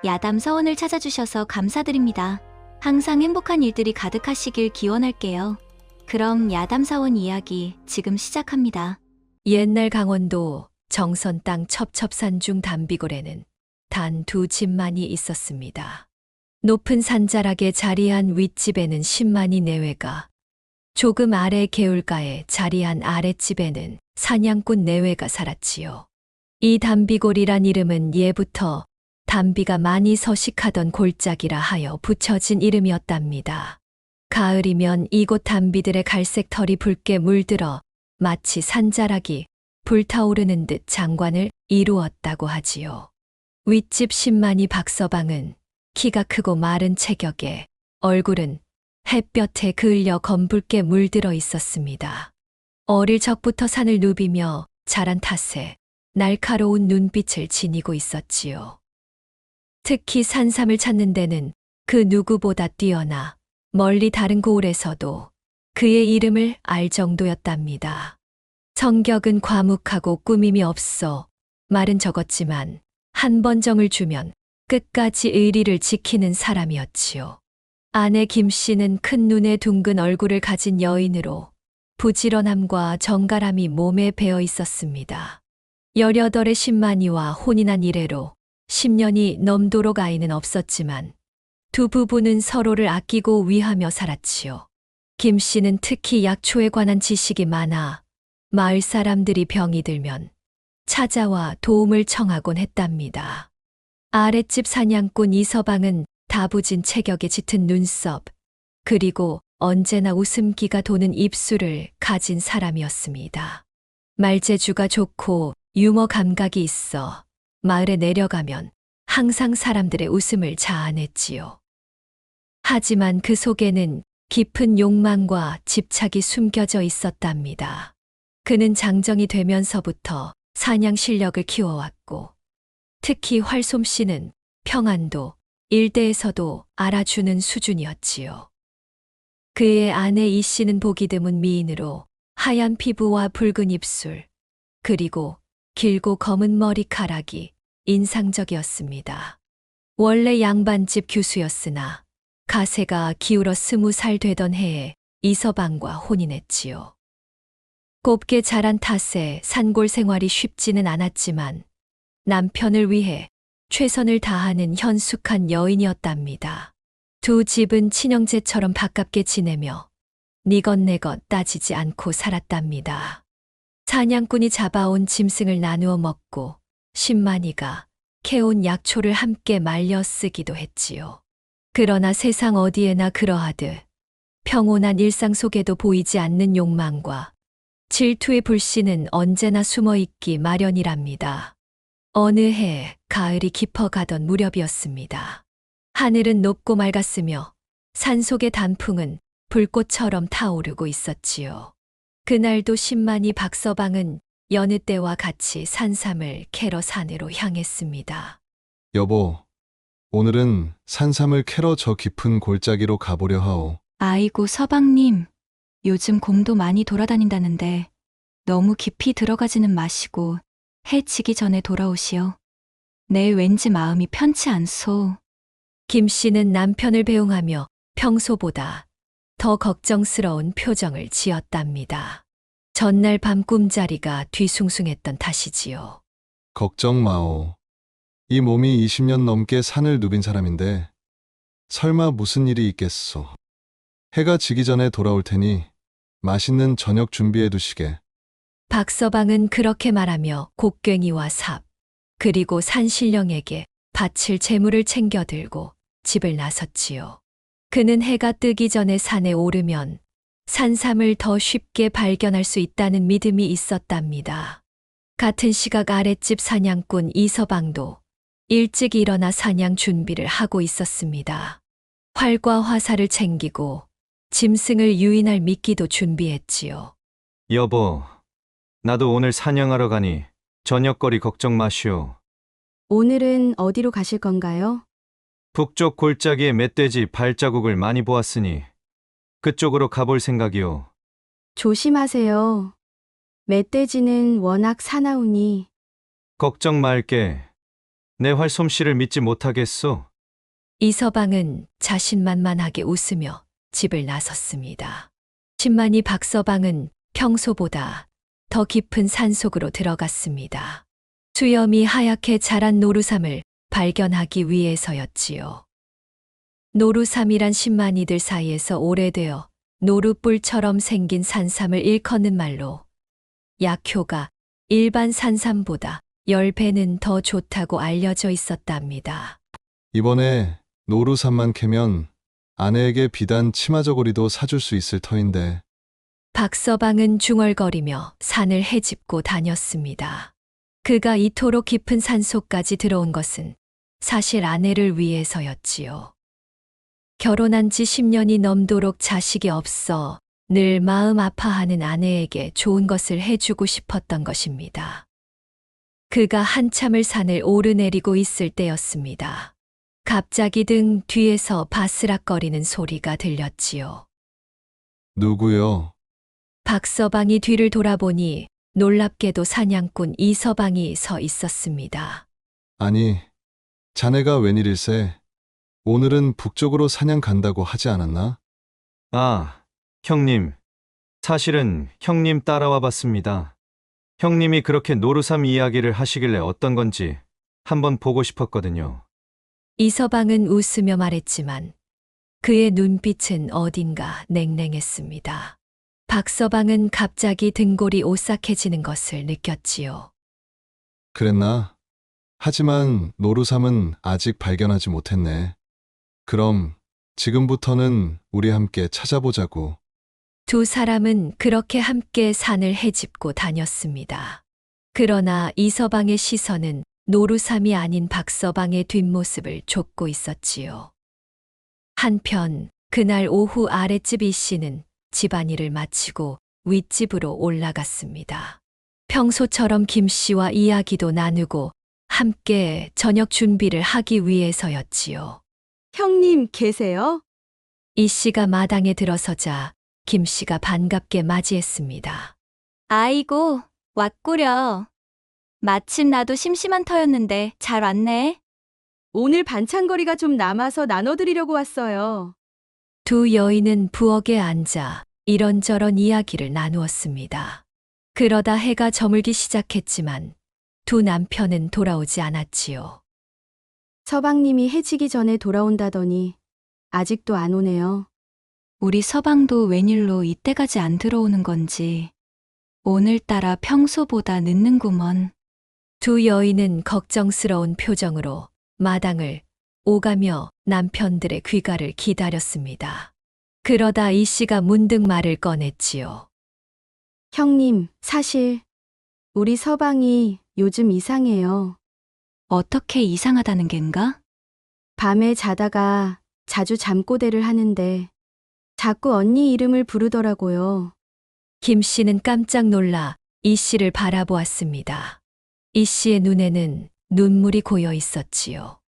야담 서원을 찾아주셔서 감사드립니다. 항상 행복한 일들이 가득하시길 기원할게요. 그럼 야담 사원 이야기 지금 시작합니다. 옛날 강원도 정선 땅 첩첩산 중 담비골에는 단 두 집만이 있었습니다. 높은 산자락에 자리한 윗집에는 10만이 내외가, 조금 아래 개울가에 자리한 아랫집에는 사냥꾼 내외가 살았지요. 이 담비골이란 이름은 예부터 담비가 많이 서식하던 골짜기라 하여 붙여진 이름이었답니다. 가을이면 이곳 담비들의 갈색 털이 붉게 물들어 마치 산자락이 불타오르는 듯 장관을 이루었다고 하지요. 윗집 10만이 박서방은 키가 크고 마른 체격에 얼굴은 햇볕에 그을려 검붉게 물들어 있었습니다. 어릴 적부터 산을 누비며 자란 탓에 날카로운 눈빛을 지니고 있었지요. 특히 산삼을 찾는 데는 그 누구보다 뛰어나 멀리 다른 고을에서도 그의 이름을 알 정도였답니다. 성격은 과묵하고 꾸밈이 없어 말은 적었지만 한 번 정을 주면 끝까지 의리를 지키는 사람이었지요. 아내 김 씨는 큰 눈에 둥근 얼굴을 가진 여인으로 부지런함과 정갈함이 몸에 배어 있었습니다. 18의 신만이와 혼인한 이래로 10년이 넘도록 아이는 없었지만 두 부부는 서로를 아끼고 위하며 살았지요. 김 씨는 특히 약초에 관한 지식이 많아 마을 사람들이 병이 들면 찾아와 도움을 청하곤 했답니다. 아랫집 사냥꾼 이서방은 다부진 체격에 짙은 눈썹, 그리고 언제나 웃음기가 도는 입술을 가진 사람이었습니다. 말재주가 좋고 유머 감각이 있어 마을에 내려가면 항상 사람들의 웃음을 자아냈지요. 하지만 그 속에는 깊은 욕망과 집착이 숨겨져 있었답니다. 그는 장정이 되면서부터 사냥 실력을 키워왔고, 특히 활솜씨는 평안도 일대에서도 알아주는 수준이었지요. 그의 아내 이 씨는 보기 드문 미인으로 하얀 피부와 붉은 입술, 그리고 길고 검은 머리카락이 인상적이었습니다. 원래 양반집 교수였으나 가세가 기울어 20살 되던 해에 이서방과 혼인했지요. 곱게 자란 탓에 산골 생활이 쉽지는 않았지만 남편을 위해 최선을 다하는 현숙한 여인이었답니다. 두 집은 친형제처럼 가깝게 지내며 니것내것 따지지 않고 살았답니다. 사냥꾼이 잡아온 짐승을 나누어 먹고 신만이가 캐온 약초를 함께 말려 쓰기도 했지요. 그러나 세상 어디에나 그러하듯 평온한 일상 속에도 보이지 않는 욕망과 질투의 불씨는 언제나 숨어 있기 마련이랍니다. 어느 해 가을이 깊어가던 무렵이었습니다. 하늘은 높고 맑았으며 산속의 단풍은 불꽃처럼 타오르고 있었지요. 그날도 신만이 박서방은 여느 때와 같이 산삼을 캐러 산으로 향했습니다. 여보, 오늘은 산삼을 캐러 저 깊은 골짜기로 가보려 하오. 아이고 서방님, 요즘 곰도 많이 돌아다닌다는데 너무 깊이 들어가지는 마시고 해 지기 전에 돌아오시오. 내 왠지 마음이 편치 않소. 김 씨는 남편을 배웅하며 평소보다 더 걱정스러운 표정을 지었답니다. 전날 밤 꿈자리가 뒤숭숭했던 탓이지요. 걱정 마오. 이 몸이 20년 넘게 산을 누빈 사람인데 설마 무슨 일이 있겠소. 해가 지기 전에 돌아올 테니 맛있는 저녁 준비해 두시게. 박서방은 그렇게 말하며 곡괭이와 삽, 그리고 산신령에게 바칠 재물을 챙겨 들고 집을 나섰지요. 그는 해가 뜨기 전에 산에 오르면 산삼을 더 쉽게 발견할 수 있다는 믿음이 있었답니다. 같은 시각 아랫집 사냥꾼 이서방도 일찍 일어나 사냥 준비를 하고 있었습니다. 활과 화살을 챙기고 짐승을 유인할 미끼도 준비했지요. 여보, 나도 오늘 사냥하러 가니 저녁거리 걱정 마시오. 오늘은 어디로 가실 건가요? 북쪽 골짜기에 멧돼지 발자국을 많이 보았으니 그쪽으로 가볼 생각이오. 조심하세요. 멧돼지는 워낙 사나우니 걱정 말게. 내 활솜씨를 믿지 못하겠소. 이서방은 자신만만하게 웃으며 집을 나섰습니다. 신만이 박서방은 평소보다 더 깊은 산속으로 들어갔습니다. 수염이 하얗게 자란 노루삼을 발견하기 위해서였지요. 노루삼이란 신만이들 사이에서 오래되어 노루뿔처럼 생긴 산삼을 일컫는 말로 약효가 일반 산삼보다 10배는 더 좋다고 알려져 있었답니다. 이번에 노루삼만 캐면 아내에게 비단 치마 저고리도 사줄 수 있을 터인데 박서방은 중얼거리며 산을 헤집고 다녔습니다. 그가 이토록 깊은 산속까지 들어온 것은 사실 아내를 위해서였지요. 결혼한 지 10년이 넘도록 자식이 없어 늘 마음 아파하는 아내에게 좋은 것을 해주고 싶었던 것입니다. 그가 한참을 산을 오르내리고 있을 때였습니다. 갑자기 등 뒤에서 바스락거리는 소리가 들렸지요. 누구요? 박서방이 뒤를 돌아보니 놀랍게도 사냥꾼 이서방이 서 있었습니다. 아니, 자네가 웬일일세? 오늘은 북쪽으로 사냥 간다고 하지 않았나? 아, 형님. 사실은 형님 따라와 봤습니다. 형님이 그렇게 노루삼 이야기를 하시길래 어떤 건지 한번 보고 싶었거든요. 이서방은 웃으며 말했지만 그의 눈빛은 어딘가 냉랭했습니다. 박서방은 갑자기 등골이 오싹해지는 것을 느꼈지요. 그랬나? 하지만 노루삼은 아직 발견하지 못했네. 그럼 지금부터는 우리 함께 찾아보자고. 두 사람은 그렇게 함께 산을 헤집고 다녔습니다. 그러나 이서방의 시선은 노루삼이 아닌 박서방의 뒷모습을 쫓고 있었지요. 한편 그날 오후 아랫집 이씨는 집안일을 마치고 윗집으로 올라갔습니다. 평소처럼 김씨와 이야기도 나누고 함께 저녁 준비를 하기 위해서였지요. 형님 계세요? 이씨가 마당에 들어서자 김씨가 반갑게 맞이했습니다. 아이고, 왔구려. 마침 나도 심심한 터였는데 잘 왔네. 오늘 반찬거리가 좀 남아서 나눠드리려고 왔어요. 두 여인은 부엌에 앉아 이런저런 이야기를 나누었습니다. 그러다 해가 저물기 시작했지만 두 남편은 돌아오지 않았지요. 서방님이 해지기 전에 돌아온다더니 아직도 안 오네요. 우리 서방도 웬일로 이때까지 안 들어오는 건지 오늘따라 평소보다 늦는구먼. 두 여인은 걱정스러운 표정으로 마당을 오가며 남편들의 귀가를 기다렸습니다. 그러다 이씨가 문득 말을 꺼냈지요. 형님, 사실 우리 서방이 요즘 이상해요. 어떻게 이상하다는 겐가? 밤에 자다가 자주 잠꼬대를 하는데 자꾸 언니 이름을 부르더라고요. 김 씨는 깜짝 놀라 이 씨를 바라보았습니다. 이 씨의 눈에는 눈물이 고여 있었지요.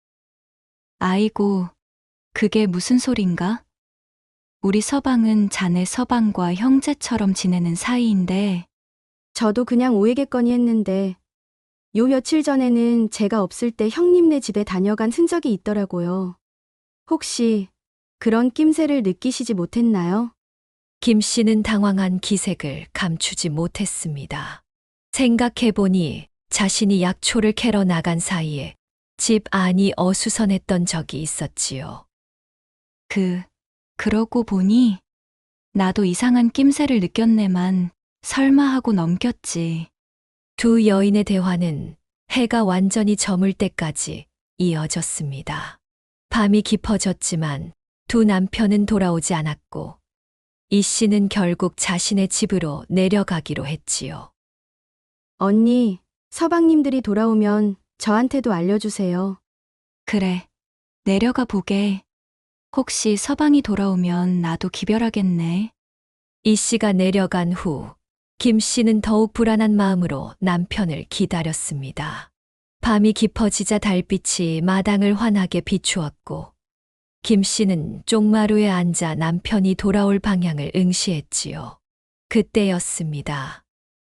아이고, 그게 무슨 소린가? 우리 서방은 자네 서방과 형제처럼 지내는 사이인데 저도 그냥 오해겠거니 했는데 요 며칠 전에는 제가 없을 때 형님네 집에 다녀간 흔적이 있더라고요. 혹시 그런 낌새를 느끼시지 못했나요? 김 씨는 당황한 기색을 감추지 못했습니다. 생각해보니 자신이 약초를 캐러 나간 사이에 집 안이 어수선했던 적이 있었지요. 그러고 보니 나도 이상한 낌새를 느꼈네만 설마 하고 넘겼지. 두 여인의 대화는 해가 완전히 저물 때까지 이어졌습니다. 밤이 깊어졌지만 두 남편은 돌아오지 않았고 이 씨는 결국 자신의 집으로 내려가기로 했지요. 언니, 서방님들이 돌아오면 저한테도 알려주세요. 그래, 내려가 보게. 혹시 서방이 돌아오면 나도 기별하겠네. 이 씨가 내려간 후 김 씨는 더욱 불안한 마음으로 남편을 기다렸습니다. 밤이 깊어지자 달빛이 마당을 환하게 비추었고 김 씨는 쪽마루에 앉아 남편이 돌아올 방향을 응시했지요. 그때였습니다.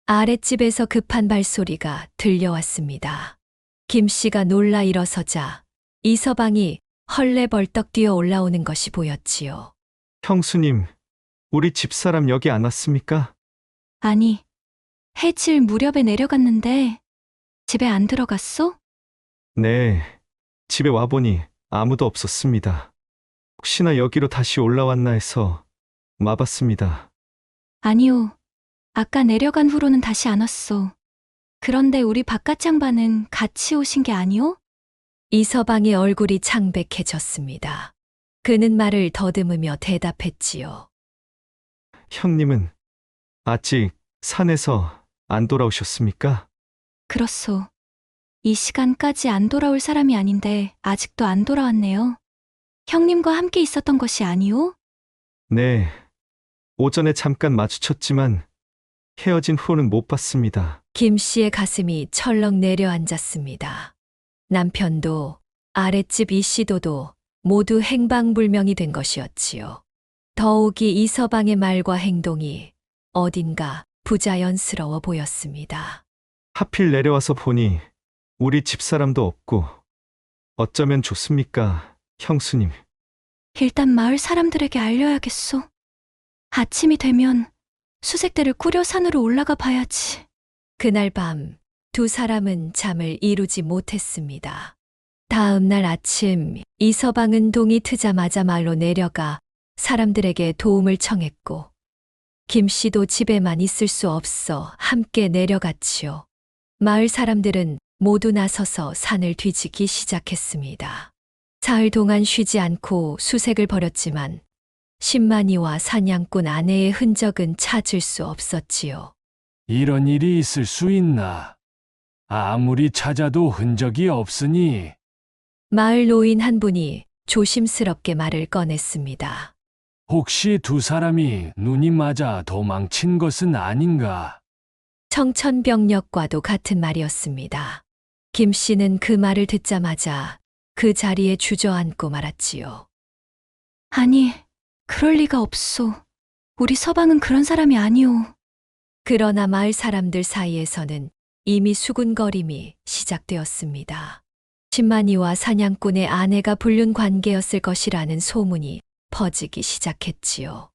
아랫집에서 급한 발소리가 들려왔습니다. 김 씨가 놀라 일어서자 이서방이 헐레벌떡 뛰어 올라오는 것이 보였지요. 형수님, 우리 집사람 여기 안 왔습니까? 아니, 해질 무렵에 내려갔는데 집에 안 들어갔어? 네, 집에 와보니 아무도 없었습니다. 혹시나 여기로 다시 올라왔나 해서 와봤습니다. 아니요. 아까 내려간 후로는 다시 안 왔어. 그런데 우리 바깥 장반은 같이 오신 게 아니오? 이서방의 얼굴이 창백해졌습니다. 그는 말을 더듬으며 대답했지요. 형님은 아직 산에서 안 돌아오셨습니까? 그렇소. 이 시간까지 안 돌아올 사람이 아닌데 아직도 안 돌아왔네요. 형님과 함께 있었던 것이 아니오? 네, 오전에 잠깐 마주쳤지만 헤어진 후는 못 봤습니다. 김 씨의 가슴이 철렁 내려앉았습니다. 남편도 아랫집 이 씨도도 모두 행방불명이 된 것이었지요. 더욱이 이서방의 말과 행동이 어딘가 부자연스러워 보였습니다. 하필 내려와서 보니 우리 집사람도 없고 어쩌면 좋습니까, 형수님? 일단 마을 사람들에게 알려야겠소. 아침이 되면 수색대를 꾸려 산으로 올라가 봐야지. 그날 밤 두 사람은 잠을 이루지 못했습니다. 다음 날 아침 이서방은 동이 트자마자 말로 내려가 사람들에게 도움을 청했고 김 씨도 집에만 있을 수 없어 함께 내려갔지요. 마을 사람들은 모두 나서서 산을 뒤지기 시작했습니다. 사흘 동안 쉬지 않고 수색을 벌였지만 신만이와 사냥꾼 아내의 흔적은 찾을 수 없었지요. 이런 일이 있을 수 있나? 아무리 찾아도 흔적이 없으니 마을 노인 한 분이 조심스럽게 말을 꺼냈습니다. 혹시 두 사람이 눈이 맞아 도망친 것은 아닌가? 청천벽력과도 같은 말이었습니다. 김 씨는 그 말을 듣자마자 그 자리에 주저앉고 말았지요. 아니, 그럴 리가 없소. 우리 서방은 그런 사람이 아니오. 그러나 마을 사람들 사이에서는 이미 수군거림이 시작되었습니다. 신만이와 사냥꾼의 아내가 불륜 관계였을 것이라는 소문이 퍼지기 시작했지요.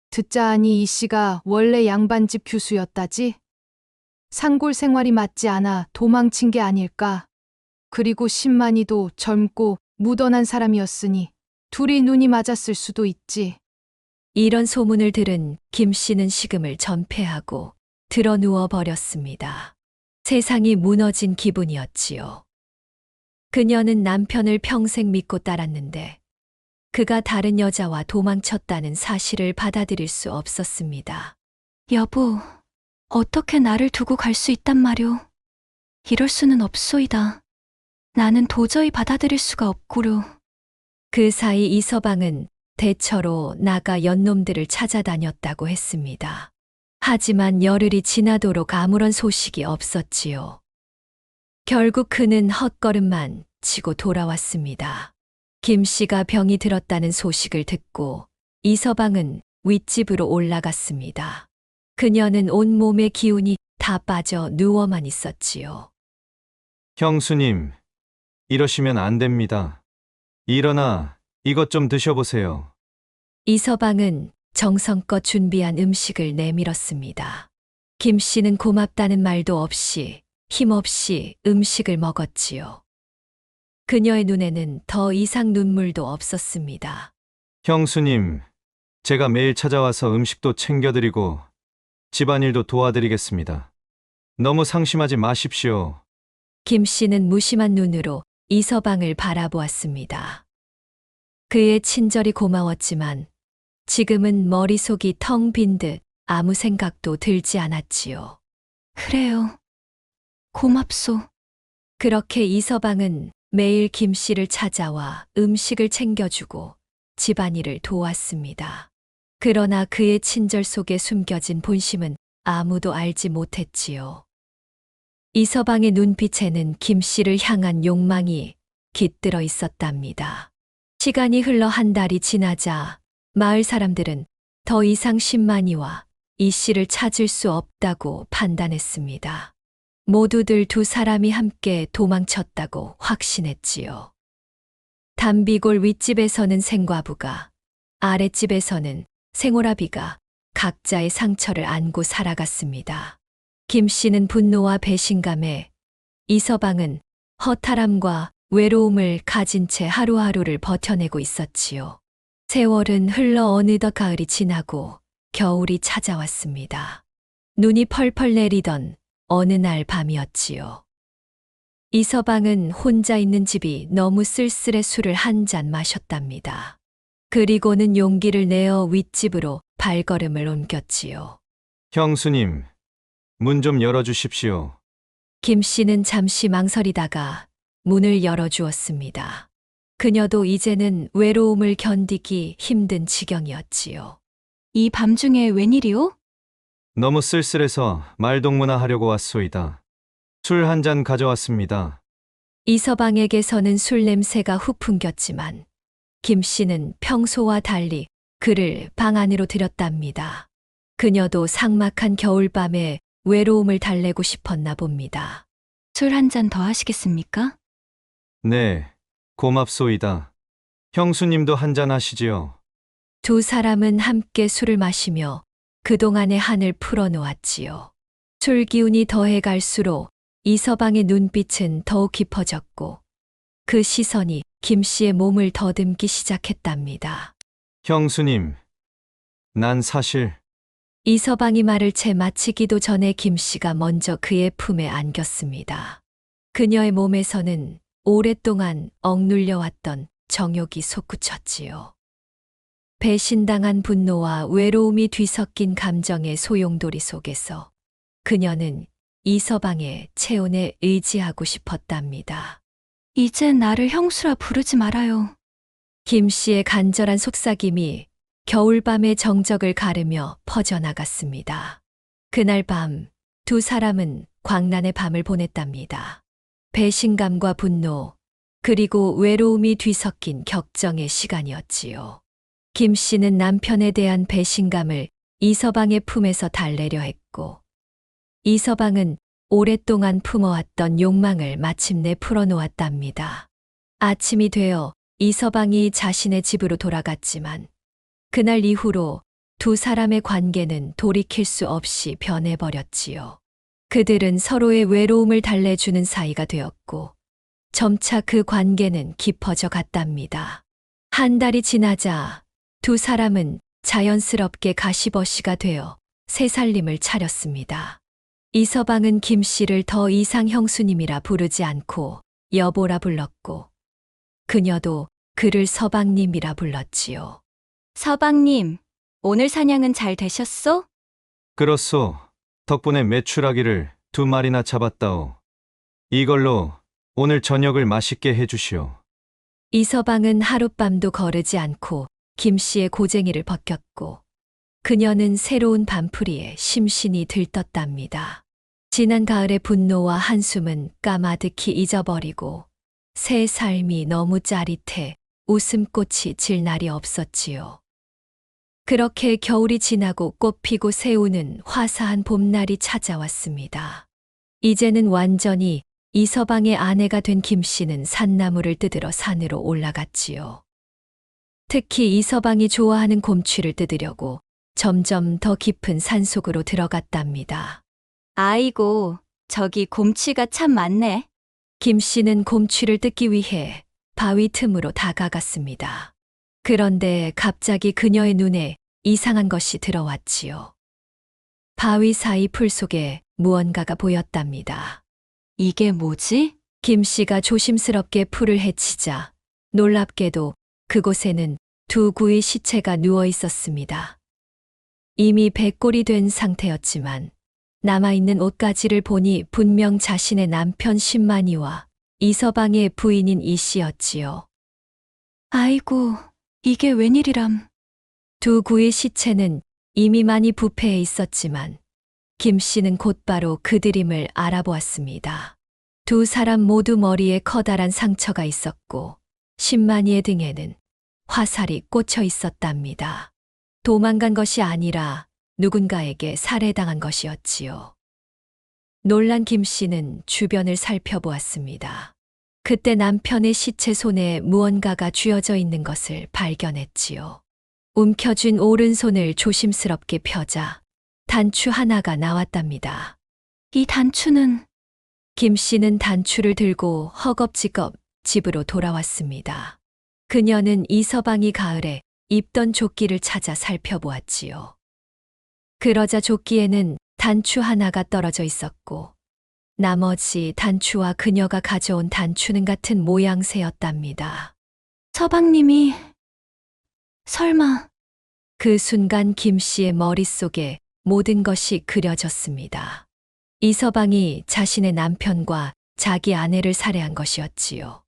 듣자 하니 이 씨가 원래 양반집 규수였다지? 산골 생활이 맞지 않아 도망친 게 아닐까? 그리고 신만이도 젊고 무던한 사람이었으니 둘이 눈이 맞았을 수도 있지. 이런 소문을 들은 김 씨는 식음을 전폐하고 드러누워 버렸습니다. 세상이 무너진 기분이었지요. 그녀는 남편을 평생 믿고 따랐는데 그가 다른 여자와 도망쳤다는 사실을 받아들일 수 없었습니다. 여보, 어떻게 나를 두고 갈 수 있단 말요? 이럴 수는 없소이다. 나는 도저히 받아들일 수가 없구려. 그 사이 이서방은 대처로 나가 연놈들을 찾아다녔다고 했습니다. 하지만 열흘이 지나도록 아무런 소식이 없었지요. 결국 그는 헛걸음만 치고 돌아왔습니다. 김 씨가 병이 들었다는 소식을 듣고 이서방은 윗집으로 올라갔습니다. 그녀는 온몸의 기운이 다 빠져 누워만 있었지요. 형수님, 이러시면 안 됩니다. 일어나 이것 좀 드셔보세요. 이서방은 정성껏 준비한 음식을 내밀었습니다. 김 씨는 고맙다는 말도 없이 힘없이 음식을 먹었지요. 그녀의 눈에는 더 이상 눈물도 없었습니다. 형수님, 제가 매일 찾아와서 음식도 챙겨드리고 집안일도 도와드리겠습니다. 너무 상심하지 마십시오. 김 씨는 무심한 눈으로 이서방을 바라보았습니다. 그의 친절이 고마웠지만 지금은 머릿속이 텅 빈 듯 아무 생각도 들지 않았지요. 그래요. 고맙소. 그렇게 이서방은 매일 김 씨를 찾아와 음식을 챙겨주고 집안일을 도왔습니다. 그러나 그의 친절 속에 숨겨진 본심은 아무도 알지 못했지요. 이서방의 눈빛에는 김 씨를 향한 욕망이 깃들어 있었답니다. 시간이 흘러 한 달이 지나자 마을 사람들은 더 이상 신만이와 이 씨를 찾을 수 없다고 판단했습니다. 모두들 두 사람이 함께 도망쳤다고 확신했지요. 담비골 윗집에서는 생과부가, 아랫집에서는 생오라비가 각자의 상처를 안고 살아갔습니다. 김 씨는 분노와 배신감에, 이서방은 허탈함과 외로움을 가진 채 하루하루를 버텨내고 있었지요. 세월은 흘러 어느덧 가을이 지나고 겨울이 찾아왔습니다. 눈이 펄펄 내리던 어느 날 밤이었지요. 이서방은 혼자 있는 집이 너무 쓸쓸해 술을 한 잔 마셨답니다. 그리고는 용기를 내어 윗집으로 발걸음을 옮겼지요. 형수님, 문 좀 열어주십시오. 김 씨는 잠시 망설이다가 문을 열어주었습니다. 그녀도 이제는 외로움을 견디기 힘든 지경이었지요. 이 밤중에 웬일이오? 너무 쓸쓸해서 말동무나 하려고 왔소이다. 술 한 잔 가져왔습니다. 이서방에게서는 술 냄새가 훅 풍겼지만 김 씨는 평소와 달리 그를 방 안으로 들였답니다. 그녀도 삭막한 겨울밤에 외로움을 달래고 싶었나 봅니다. 술 한 잔 더 하시겠습니까? 네, 고맙소이다. 형수님도 한 잔 하시지요. 두 사람은 함께 술을 마시며 그동안의 한을 풀어놓았지요. 술 기운이 더해 갈수록 이서방의 눈빛은 더욱 깊어졌고 그 시선이 김 씨의 몸을 더듬기 시작했답니다. 형수님, 난 사실 이서방이 말을 채 마치기도 전에 김 씨가 먼저 그의 품에 안겼습니다. 그녀의 몸에서는 오랫동안 억눌려왔던 정욕이 솟구쳤지요. 배신당한 분노와 외로움이 뒤섞인 감정의 소용돌이 속에서 그녀는 이서방의 체온에 의지하고 싶었답니다. 이제 나를 형수라 부르지 말아요. 김 씨의 간절한 속삭임이 겨울밤의 정적을 가르며 퍼져나갔습니다. 그날 밤 두 사람은 광란의 밤을 보냈답니다. 배신감과 분노, 그리고 외로움이 뒤섞인 격정의 시간이었지요. 김 씨는 남편에 대한 배신감을 이서방의 품에서 달래려 했고, 이서방은 오랫동안 품어왔던 욕망을 마침내 풀어놓았답니다. 아침이 되어 이서방이 자신의 집으로 돌아갔지만, 그날 이후로 두 사람의 관계는 돌이킬 수 없이 변해버렸지요. 그들은 서로의 외로움을 달래주는 사이가 되었고, 점차 그 관계는 깊어져 갔답니다. 한 달이 지나자 두 사람은 자연스럽게 가시버시가 되어 새 살림을 차렸습니다. 이서방은 김 씨를 더 이상 형수님이라 부르지 않고 여보라 불렀고, 그녀도 그를 서방님이라 불렀지요. 서방님, 오늘 사냥은 잘 되셨소? 그렇소. 덕분에 메추라기를 2마리나 잡았다오. 이걸로 오늘 저녁을 맛있게 해주시오. 이서방은 하룻밤도 거르지 않고 김 씨의 고쟁이를 벗겼고, 그녀는 새로운 밤풀이에 심신이 들떴답니다. 지난 가을의 분노와 한숨은 까마득히 잊어버리고 새 삶이 너무 짜릿해 웃음꽃이 질 날이 없었지요. 그렇게 겨울이 지나고 꽃피고 새우는 화사한 봄날이 찾아왔습니다. 이제는 완전히 이서방의 아내가 된 김 씨는 산나물을 뜯으러 산으로 올라갔지요. 특히 이서방이 좋아하는 곰취를 뜯으려고 점점 더 깊은 산속으로 들어갔답니다. 아이고, 저기 곰취가 참 많네. 김 씨는 곰취를 뜯기 위해 바위 틈으로 다가갔습니다. 그런데 갑자기 그녀의 눈에 이상한 것이 들어왔지요. 바위 사이 풀 속에 무언가가 보였답니다. 이게 뭐지? 김 씨가 조심스럽게 풀을 헤치자 놀랍게도 그곳에는 두 구의 시체가 누워 있었습니다. 이미 백골이 된 상태였지만 남아있는 옷가지를 보니 분명 자신의 남편 신만이와 이서방의 부인인 이 씨였지요. 아이고, 이게 웬일이람. 두 구의 시체는 이미 많이 부패해 있었지만 김 씨는 곧바로 그들임을 알아보았습니다. 두 사람 모두 머리에 커다란 상처가 있었고 신만이의 등에는 화살이 꽂혀 있었답니다. 도망간 것이 아니라 누군가에게 살해당한 것이었지요. 놀란 김 씨는 주변을 살펴보았습니다. 그때 남편의 시체 손에 무언가가 쥐어져 있는 것을 발견했지요. 움켜쥔 오른손을 조심스럽게 펴자 단추 하나가 나왔답니다. 이 단추는 김 씨는 단추를 들고 허겁지겁 집으로 돌아왔습니다. 그녀는 이서방이 가을에 입던 조끼를 찾아 살펴보았지요. 그러자 조끼에는 단추 하나가 떨어져 있었고 나머지 단추와 그녀가 가져온 단추는 같은 모양새였답니다. 서방님이 설마 그 순간 김 씨의 머릿속에 모든 것이 그려졌습니다. 이서방이 자신의 남편과 자기 아내를 살해한 것이었지요.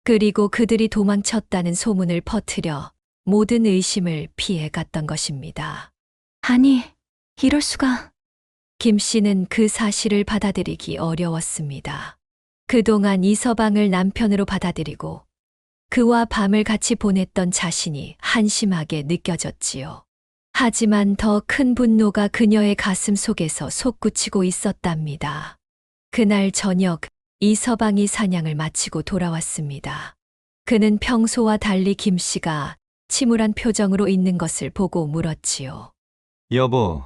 그리고 그들이 도망쳤다는 소문을 퍼뜨려 모든 의심을 피해 갔던 것입니다. 아니, 이럴 수가. 김 씨는 그 사실을 받아들이기 어려웠습니다. 그동안 이서방을 남편으로 받아들이고 그와 밤을 같이 보냈던 자신이 한심하게 느껴졌지요. 하지만 더 큰 분노가 그녀의 가슴 속에서 솟구치고 있었답니다. 그날 저녁 이서방이 사냥을 마치고 돌아왔습니다. 그는 평소와 달리 김 씨가 침울한 표정으로 있는 것을 보고 물었지요. 여보,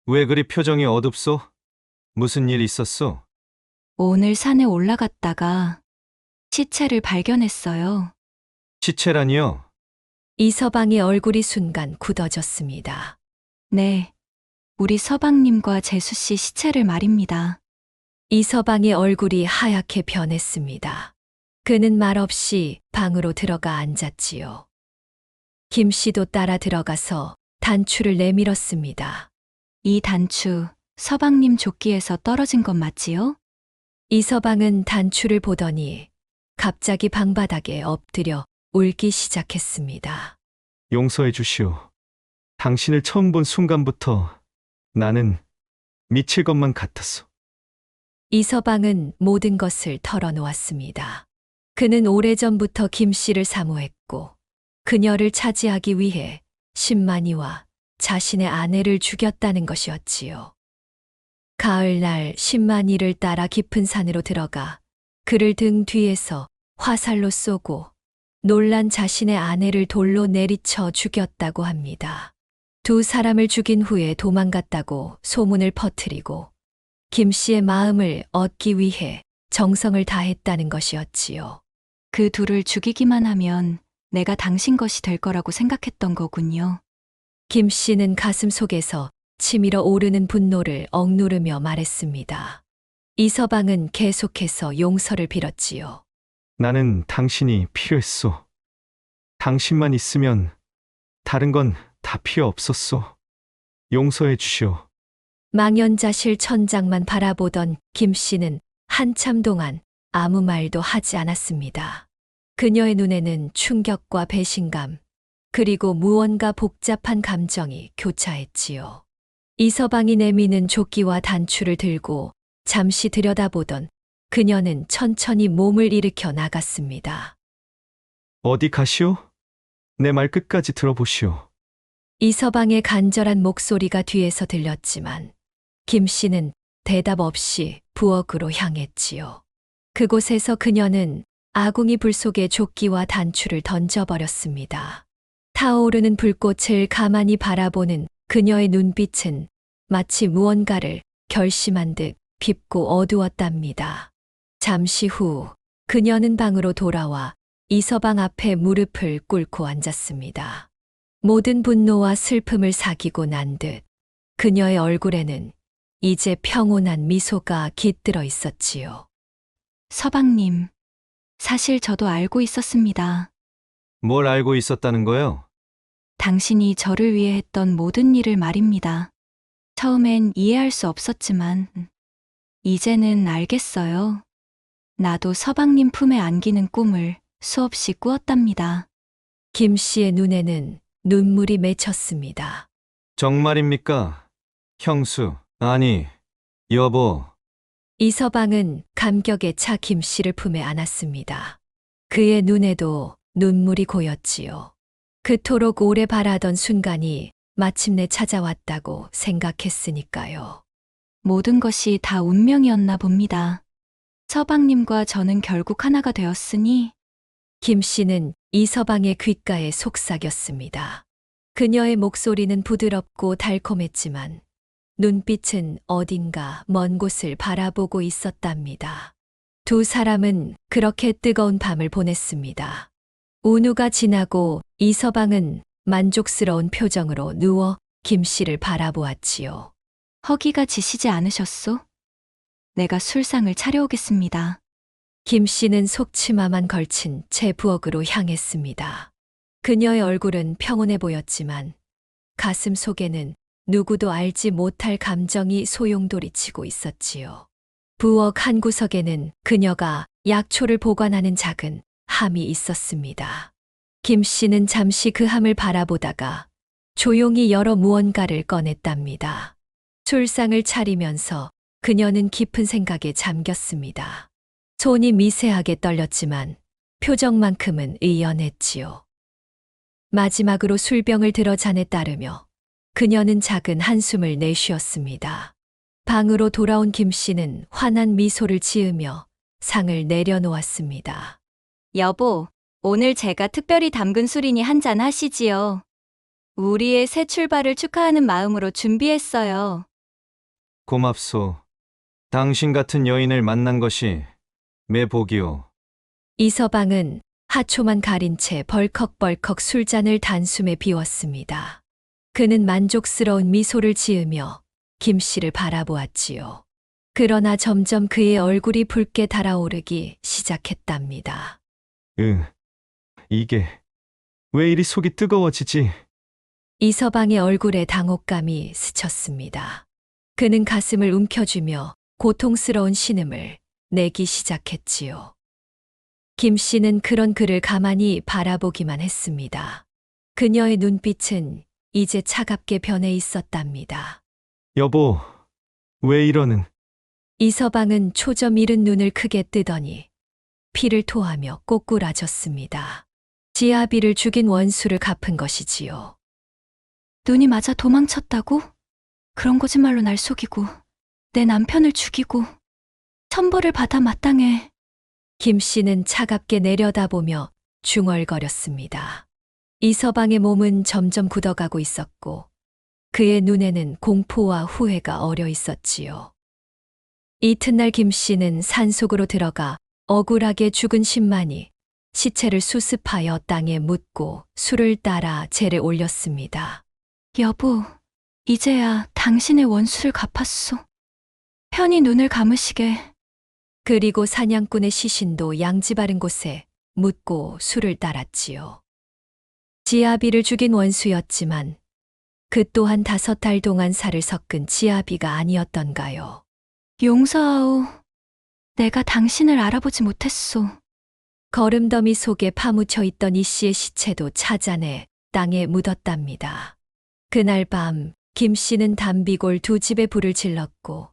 왜 그리 표정이 어둡소? 무슨 일 있었소? 오늘 산에 올라갔다가 시체를 발견했어요. 시체라니요? 이서방의 얼굴이 순간 굳어졌습니다. 네. 우리 서방님과 재수 씨 시체를 말입니다. 이서방의 얼굴이 하얗게 변했습니다. 그는 말없이 방으로 들어가 앉았지요. 김 씨도 따라 들어가서 단추를 내밀었습니다. 이 단추 서방님 조끼에서 떨어진 것 맞지요? 이서방은 단추를 보더니 갑자기 방바닥에 엎드려 울기 시작했습니다. 용서해 주시오. 당신을 처음 본 순간부터 나는 미칠 것만 같았소. 이서방은 모든 것을 털어놓았습니다. 그는 오래전부터 김 씨를 사모했고 그녀를 차지하기 위해 신만이와 자신의 아내를 죽였다는 것이었지요. 가을날 신만이를 따라 깊은 산으로 들어가 그를 등 뒤에서 화살로 쏘고 놀란 자신의 아내를 돌로 내리쳐 죽였다고 합니다. 두 사람을 죽인 후에 도망갔다고 소문을 퍼뜨리고 김 씨의 마음을 얻기 위해 정성을 다했다는 것이었지요. 그 둘을 죽이기만 하면 내가 당신 것이 될 거라고 생각했던 거군요. 김 씨는 가슴 속에서 치밀어 오르는 분노를 억누르며 말했습니다. 이서방은 계속해서 용서를 빌었지요. 나는 당신이 필요했소. 당신만 있으면 다른 건 다 필요 없었소. 용서해 주시오. 망연자실 천장만 바라보던 김 씨는 한참 동안 아무 말도 하지 않았습니다. 그녀의 눈에는 충격과 배신감, 그리고 무언가 복잡한 감정이 교차했지요. 이서방이 내미는 조끼와 단추를 들고 잠시 들여다보던 그녀는 천천히 몸을 일으켜 나갔습니다. 어디 가시오? 내 말 끝까지 들어보시오. 이서방의 간절한 목소리가 뒤에서 들렸지만 김 씨는 대답 없이 부엌으로 향했지요. 그곳에서 그녀는 아궁이 불 속에 조끼와 단추를 던져버렸습니다. 타오르는 불꽃을 가만히 바라보는 그녀의 눈빛은 마치 무언가를 결심한 듯 깊고 어두웠답니다. 잠시 후 그녀는 방으로 돌아와 이서방 앞에 무릎을 꿇고 앉았습니다. 모든 분노와 슬픔을 사귀고 난 듯 그녀의 얼굴에는 이제 평온한 미소가 깃들어 있었지요. 서방님, 사실 저도 알고 있었습니다. 뭘 알고 있었다는 거요? 당신이 저를 위해 했던 모든 일을 말입니다. 처음엔 이해할 수 없었지만, 이제는 알겠어요. 나도 서방님 품에 안기는 꿈을 수없이 꾸었답니다. 김 씨의 눈에는 눈물이 맺혔습니다. 정말입니까? 형수, 아니, 여보. 이서방은 감격에 차 김 씨를 품에 안았습니다. 그의 눈에도 눈물이 고였지요. 그토록 오래 바라던 순간이 마침내 찾아왔다고 생각했으니까요. 모든 것이 다 운명이었나 봅니다. 서방님과 저는 결국 하나가 되었으니 김 씨는 이서방의 귓가에 속삭였습니다. 그녀의 목소리는 부드럽고 달콤했지만 눈빛은 어딘가 먼 곳을 바라보고 있었답니다. 두 사람은 그렇게 뜨거운 밤을 보냈습니다. 온우가 지나고 이서방은 만족스러운 표정으로 누워 김 씨를 바라보았지요. 허기가 지시지 않으셨소? 내가 술상을 차려오겠습니다. 김 씨는 속치마만 걸친 채 부엌으로 향했습니다. 그녀의 얼굴은 평온해 보였지만 가슴 속에는 누구도 알지 못할 감정이 소용돌이치고 있었지요. 부엌 한 구석에는 그녀가 약초를 보관하는 작은 함이 있었습니다. 김 씨는 잠시 그 함을 바라보다가 조용히 여러 무언가를 꺼냈답니다. 술상을 차리면서 그녀는 깊은 생각에 잠겼습니다. 손이 미세하게 떨렸지만 표정만큼은 의연했지요. 마지막으로 술병을 들어 잔에 따르며 그녀는 작은 한숨을 내쉬었습니다. 방으로 돌아온 김 씨는 환한 미소를 지으며 상을 내려놓았습니다. 여보, 오늘 제가 특별히 담근 술이니 한잔 하시지요. 우리의 새 출발을 축하하는 마음으로 준비했어요. 고맙소. 당신 같은 여인을 만난 것이 매 복이오. 이서방은 하초만 가린 채 벌컥벌컥 술잔을 단숨에 비웠습니다. 그는 만족스러운 미소를 지으며 김 씨를 바라보았지요. 그러나 점점 그의 얼굴이 붉게 달아오르기 시작했답니다. 이게 왜 이리 속이 뜨거워지지? 이서방의 얼굴에 당혹감이 스쳤습니다. 그는 가슴을 움켜쥐며 고통스러운 신음을 내기 시작했지요. 김 씨는 그런 그를 가만히 바라보기만 했습니다. 그녀의 눈빛은 이제 차갑게 변해 있었답니다. 여보, 왜 이러는? 이서방은 초점 잃은 눈을 크게 뜨더니 피를 토하며 꼬꾸라졌습니다. 지아비를 죽인 원수를 갚은 것이지요. 눈이 맞아 도망쳤다고? 그런 거짓말로 날 속이고 내 남편을 죽이고 천벌을 받아 마땅해. 김 씨는 차갑게 내려다보며 중얼거렸습니다. 이서방의 몸은 점점 굳어가고 있었고 그의 눈에는 공포와 후회가 어려 있었지요. 이튿날 김 씨는 산속으로 들어가 억울하게 죽은 신만이 시체를 수습하여 땅에 묻고 술을 따라 재를 올렸습니다. 여보, 이제야 당신의 원수를 갚았소. 편히 눈을 감으시게. 그리고 사냥꾼의 시신도 양지 바른 곳에 묻고 술을 따랐지요. 지아비를 죽인 원수였지만 그 또한 5달 동안 살을 섞은 지아비가 아니었던가요? 용서하오. 내가 당신을 알아보지 못했소. 거름더미 속에 파묻혀 있던 이 씨의 시체도 찾아내 땅에 묻었답니다. 그날 밤 김 씨는 담비골 2집에 불을 질렀고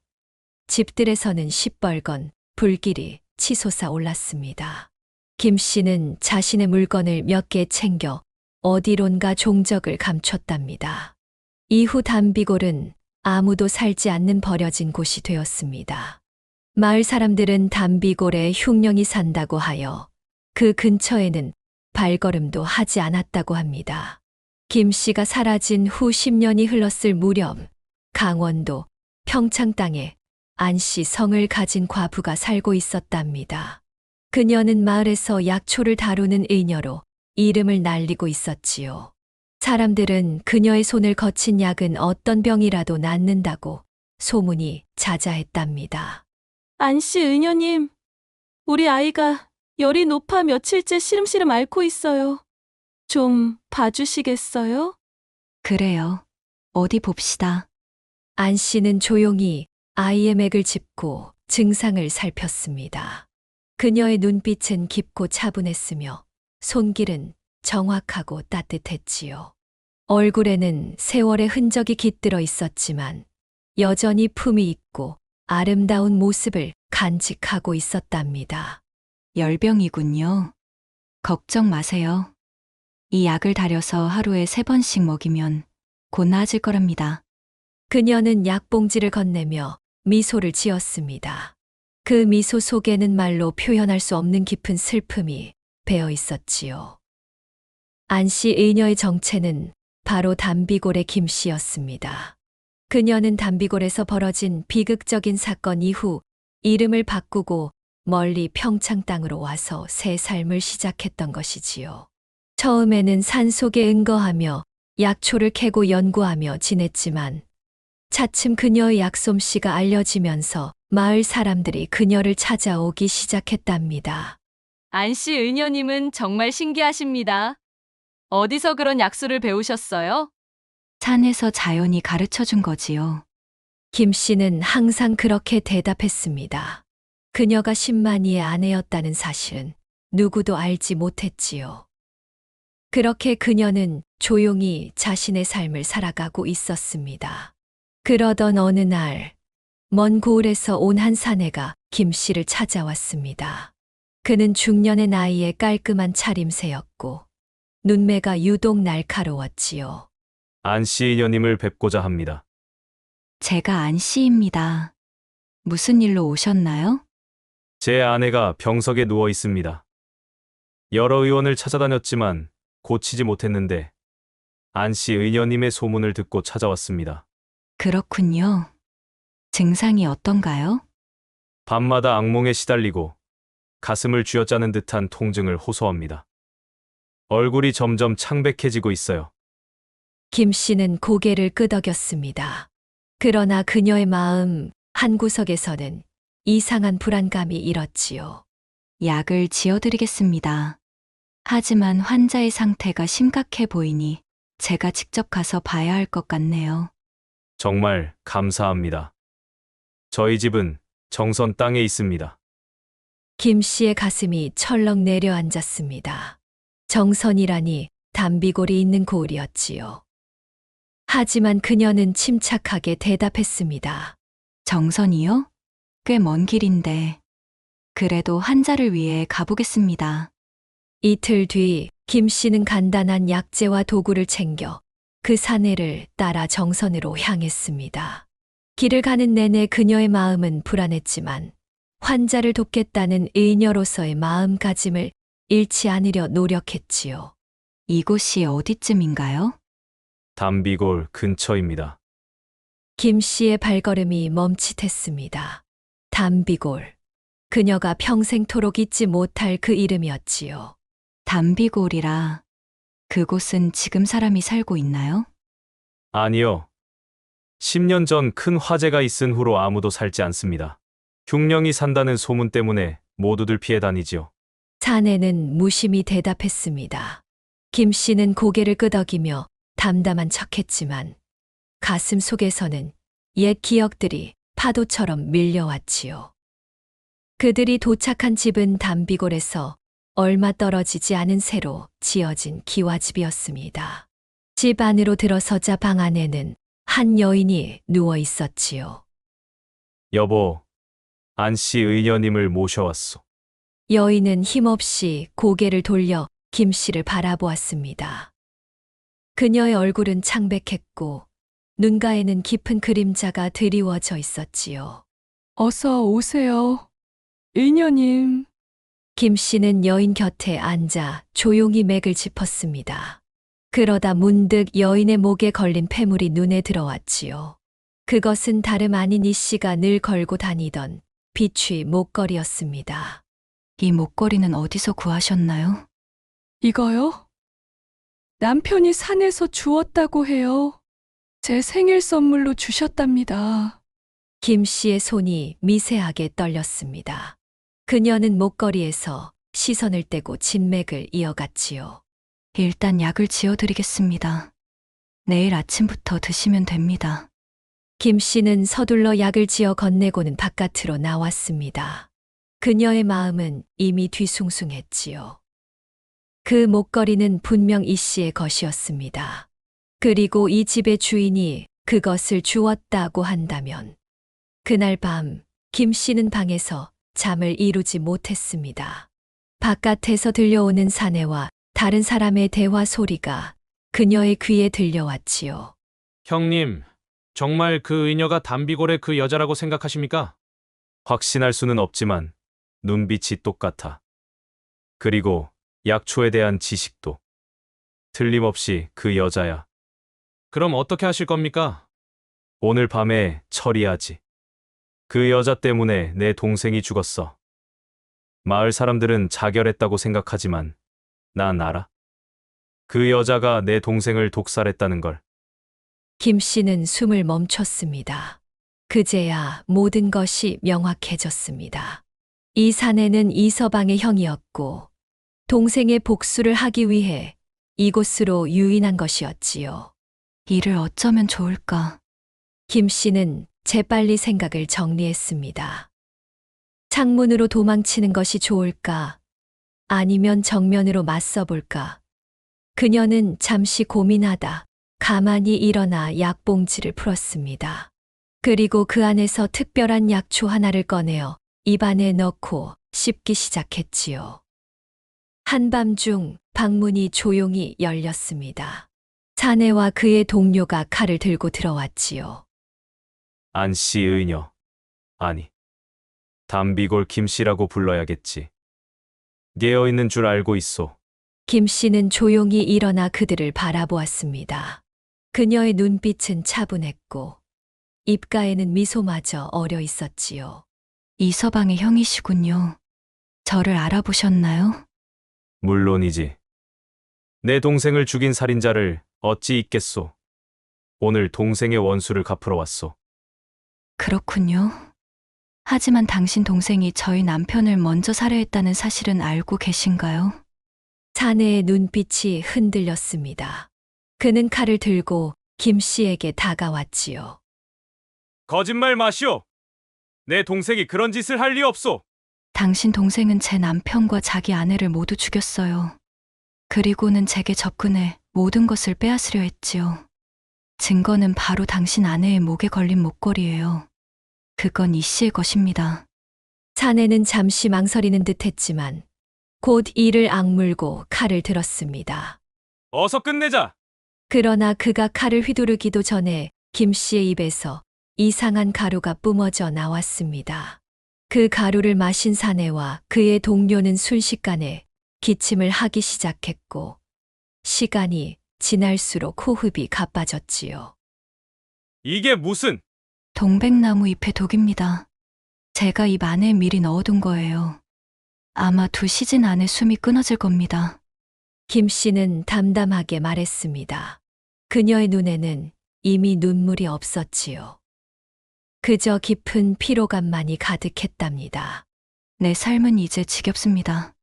집들에서는 시뻘건 불길이 치솟아 올랐습니다. 김 씨는 자신의 물건을 몇 개 챙겨 어디론가 종적을 감췄답니다. 이후 담비골은 아무도 살지 않는 버려진 곳이 되었습니다. 마을 사람들은 담비골에 흉령이 산다고 하여 그 근처에는 발걸음도 하지 않았다고 합니다. 김 씨가 사라진 후 10년이 흘렀을 무렵 강원도 평창 땅에 안씨 성을 가진 과부가 살고 있었답니다. 그녀는 마을에서 약초를 다루는 의녀로 이름을 날리고 있었지요. 사람들은 그녀의 손을 거친 약은 어떤 병이라도 낫는다고 소문이 자자했답니다. 안씨 의녀님, 우리 아이가 열이 높아 며칠째 시름시름 앓고 있어요. 좀 봐주시겠어요? 그래요. 어디 봅시다. 안 씨는 조용히 아이의 맥을 짚고 증상을 살폈습니다. 그녀의 눈빛은 깊고 차분했으며 손길은 정확하고 따뜻했지요. 얼굴에는 세월의 흔적이 깃들어 있었지만 여전히 품이 있고 아름다운 모습을 간직하고 있었답니다. 열병이군요. 걱정 마세요. 이 약을 다려서 하루에 3번씩 먹이면 곧 나아질 거랍니다. 그녀는 약봉지를 건네며 미소를 지었습니다. 그 미소 속에는 말로 표현할 수 없는 깊은 슬픔이 배어 있었지요. 안씨 의녀의 정체는 바로 담비골의 김씨였습니다. 그녀는 담비골에서 벌어진 비극적인 사건 이후 이름을 바꾸고 멀리 평창 땅으로 와서 새 삶을 시작했던 것이지요. 처음에는 산속에 은거하며 약초를 캐고 연구하며 지냈지만 차츰 그녀의 약솜씨가 알려지면서 마을 사람들이 그녀를 찾아오기 시작했답니다. 안씨 은여님은 정말 신기하십니다. 어디서 그런 약수를 배우셨어요? 산에서 자연이 가르쳐 준 거지요. 김 씨는 항상 그렇게 대답했습니다. 그녀가 신만이의 아내였다는 사실은 누구도 알지 못했지요. 그렇게 그녀는 조용히 자신의 삶을 살아가고 있었습니다. 그러던 어느 날, 먼 고을에서 온 한 사내가 김 씨를 찾아왔습니다. 그는 중년의 나이에 깔끔한 차림새였고, 눈매가 유독 날카로웠지요. 안씨 의녀님을 뵙고자 합니다. 제가 안씨입니다. 무슨 일로 오셨나요? 제 아내가 병석에 누워 있습니다. 여러 의원을 찾아다녔지만 고치지 못했는데 안씨 의녀님의 소문을 듣고 찾아왔습니다. 그렇군요. 증상이 어떤가요? 밤마다 악몽에 시달리고 가슴을 쥐어짜는 듯한 통증을 호소합니다. 얼굴이 점점 창백해지고 있어요. 김 씨는 고개를 끄덕였습니다. 그러나 그녀의 마음 한구석에서는 이상한 불안감이 일었지요. 약을 지어드리겠습니다. 하지만 환자의 상태가 심각해 보이니 제가 직접 가서 봐야 할 것 같네요. 정말 감사합니다. 저희 집은 정선 땅에 있습니다. 김 씨의 가슴이 철렁 내려앉았습니다. 정선이라니 담비골이 있는 고을이었지요. 하지만 그녀는 침착하게 대답했습니다. 정선이요? 꽤 먼 길인데. 그래도 환자를 위해 가보겠습니다. 이틀 뒤 김 씨는 간단한 약재와 도구를 챙겨 그 사내를 따라 정선으로 향했습니다. 길을 가는 내내 그녀의 마음은 불안했지만 환자를 돕겠다는 의녀로서의 마음가짐을 잃지 않으려 노력했지요. 이곳이 어디쯤인가요? 담비골 근처입니다. 김 씨의 발걸음이 멈칫했습니다. 담비골. 그녀가 평생토록 잊지 못할 그 이름이었지요. 담비골이라. 그곳은 지금 사람이 살고 있나요? 아니요. 10년 전 큰 화재가 있은 후로 아무도 살지 않습니다. 흉령이 산다는 소문 때문에 모두들 피해 다니지요. 사내는 무심히 대답했습니다. 김 씨는 고개를 끄덕이며 담담한 척했지만 가슴 속에서는 옛 기억들이 파도처럼 밀려왔지요. 그들이 도착한 집은 담비골에서 얼마 떨어지지 않은 새로 지어진 기와집이었습니다. 집 안으로 들어서자 방 안에는 한 여인이 누워 있었지요. 여보, 안씨 의녀님을 모셔왔소. 여인은 힘없이 고개를 돌려 김 씨를 바라보았습니다. 그녀의 얼굴은 창백했고 눈가에는 깊은 그림자가 드리워져 있었지요. 어서 오세요. 의녀님. 김 씨는 여인 곁에 앉아 조용히 맥을 짚었습니다. 그러다 문득 여인의 목에 걸린 패물이 눈에 들어왔지요. 그것은 다름 아닌 이 씨가 늘 걸고 다니던 비취 목걸이였습니다. 이 목걸이는 어디서 구하셨나요? 이거요? 남편이 산에서 주웠다고 해요. 제 생일 선물로 주셨답니다. 김 씨의 손이 미세하게 떨렸습니다. 그녀는 목걸이에서 시선을 떼고 진맥을 이어갔지요. 일단 약을 지어드리겠습니다. 내일 아침부터 드시면 됩니다. 김 씨는 서둘러 약을 지어 건네고는 바깥으로 나왔습니다. 그녀의 마음은 이미 뒤숭숭했지요. 그 목걸이는 분명 이 씨의 것이었습니다. 그리고 이 집의 주인이 그것을 주었다고 한다면 그날 밤 김 씨는 방에서 잠을 이루지 못했습니다. 바깥에서 들려오는 사내와 다른 사람의 대화 소리가 그녀의 귀에 들려왔지요. 형님, 정말 그 의녀가 담비골의 그 여자라고 생각하십니까? 확신할 수는 없지만 눈빛이 똑같아. 그리고 약초에 대한 지식도 틀림없이 그 여자야. 그럼 어떻게 하실 겁니까? 오늘 밤에 처리하지. 그 여자 때문에 내 동생이 죽었어. 마을 사람들은 자결했다고 생각하지만 난 알아. 그 여자가 내 동생을 독살했다는 걸. 김 씨는 숨을 멈췄습니다. 그제야 모든 것이 명확해졌습니다. 이 사내는 이서방의 형이었고 동생의 복수를 하기 위해 이곳으로 유인한 것이었지요. 이를 어쩌면 좋을까? 김 씨는 재빨리 생각을 정리했습니다. 창문으로 도망치는 것이 좋을까? 아니면 정면으로 맞서볼까? 그녀는 잠시 고민하다 가만히 일어나 약봉지를 풀었습니다. 그리고 그 안에서 특별한 약초 하나를 꺼내어 입안에 넣고 씹기 시작했지요. 한밤중 방문이 조용히 열렸습니다. 사내와 그의 동료가 칼을 들고 들어왔지요. 안씨 의녀. 아니, 담비골 김씨라고 불러야겠지. 깨어있는 줄 알고 있소. 김 씨는 조용히 일어나 그들을 바라보았습니다. 그녀의 눈빛은 차분했고 입가에는 미소마저 어려 있었지요. 이서방의 형이시군요. 저를 알아보셨나요? 물론이지. 내 동생을 죽인 살인자를 어찌 잊겠소. 오늘 동생의 원수를 갚으러 왔소. 그렇군요. 하지만 당신 동생이 저희 남편을 먼저 살해했다는 사실은 알고 계신가요? 사내의 눈빛이 흔들렸습니다. 그는 칼을 들고 김 씨에게 다가왔지요. 거짓말 마시오. 내 동생이 그런 짓을 할 리 없소. 당신 동생은 제 남편과 자기 아내를 모두 죽였어요. 그리고는 제게 접근해 모든 것을 빼앗으려 했지요. 증거는 바로 당신 아내의 목에 걸린 목걸이예요. 그건 이 씨의 것입니다. 사내는 잠시 망설이는 듯 했지만 곧 이를 악물고 칼을 들었습니다. 어서 끝내자. 그러나 그가 칼을 휘두르기도 전에 김 씨의 입에서 이상한 가루가 뿜어져 나왔습니다. 그 가루를 마신 사내와 그의 동료는 순식간에 기침을 하기 시작했고 시간이 지날수록 호흡이 가빠졌지요. 이게 무슨... 동백나무 잎의 독입니다. 제가 입 안에 미리 넣어둔 거예요. 아마 2시즌 안에 숨이 끊어질 겁니다. 김 씨는 담담하게 말했습니다. 그녀의 눈에는 이미 눈물이 없었지요. 그저 깊은 피로감만이 가득했답니다. 내 삶은 이제 지겹습니다.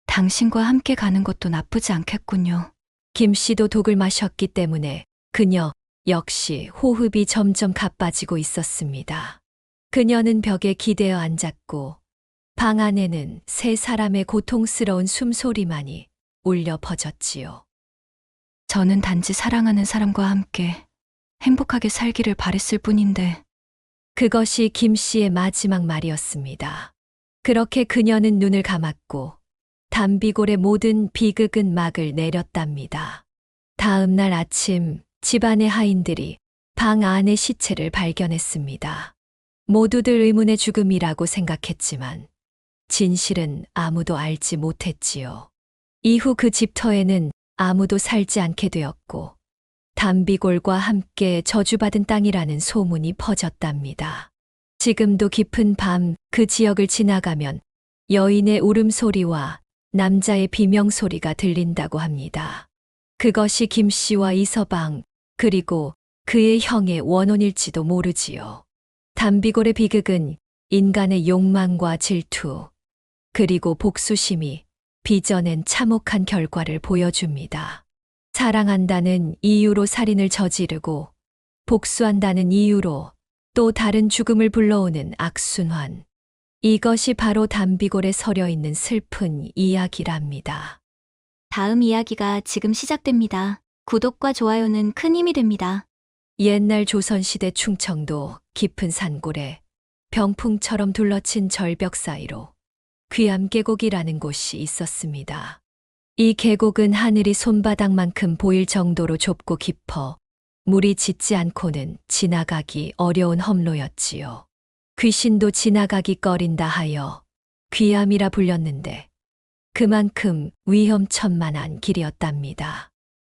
당신과 함께 가는 것도 나쁘지 않겠군요. 김 씨도 독을 마셨기 때문에 그녀 역시 호흡이 점점 가빠지고 있었습니다. 그녀는 벽에 기대어 앉았고 방 안에는 세 사람의 고통스러운 숨소리만이 울려 퍼졌지요. 저는 단지 사랑하는 사람과 함께 행복하게 살기를 바랬을 뿐인데 그것이 김 씨의 마지막 말이었습니다. 그렇게 그녀는 눈을 감았고 담비골의 모든 비극은 막을 내렸답니다. 다음 날 아침 집안의 하인들이 방 안의 시체를 발견했습니다. 모두들 의문의 죽음이라고 생각했지만 진실은 아무도 알지 못했지요. 이후 그 집터에는 아무도 살지 않게 되었고 담비골과 함께 저주받은 땅이라는 소문이 퍼졌답니다. 지금도 깊은 밤 그 지역을 지나가면 여인의 울음소리와 남자의 비명소리가 들린다고 합니다. 그것이 김 씨와 이서방 그리고 그의 형의 원혼일지도 모르지요. 담비골의 비극은 인간의 욕망과 질투 그리고 복수심이 빚어낸 참혹한 결과를 보여줍니다. 사랑한다는 이유로 살인을 저지르고 복수한다는 이유로 또 다른 죽음을 불러오는 악순환. 이것이 바로 담비골에 서려 있는 슬픈 이야기랍니다. 다음 이야기가 지금 시작됩니다. 구독과 좋아요는 큰 힘이 됩니다. 옛날 조선시대 충청도 깊은 산골에 병풍처럼 둘러친 절벽 사이로 귀암계곡이라는 곳이 있었습니다. 이 계곡은 하늘이 손바닥만큼 보일 정도로 좁고 깊어 물이 짙지 않고는 지나가기 어려운 험로였지요. 귀신도 지나가기 꺼린다 하여 귀암이라 불렸는데 그만큼 위험천만한 길이었답니다.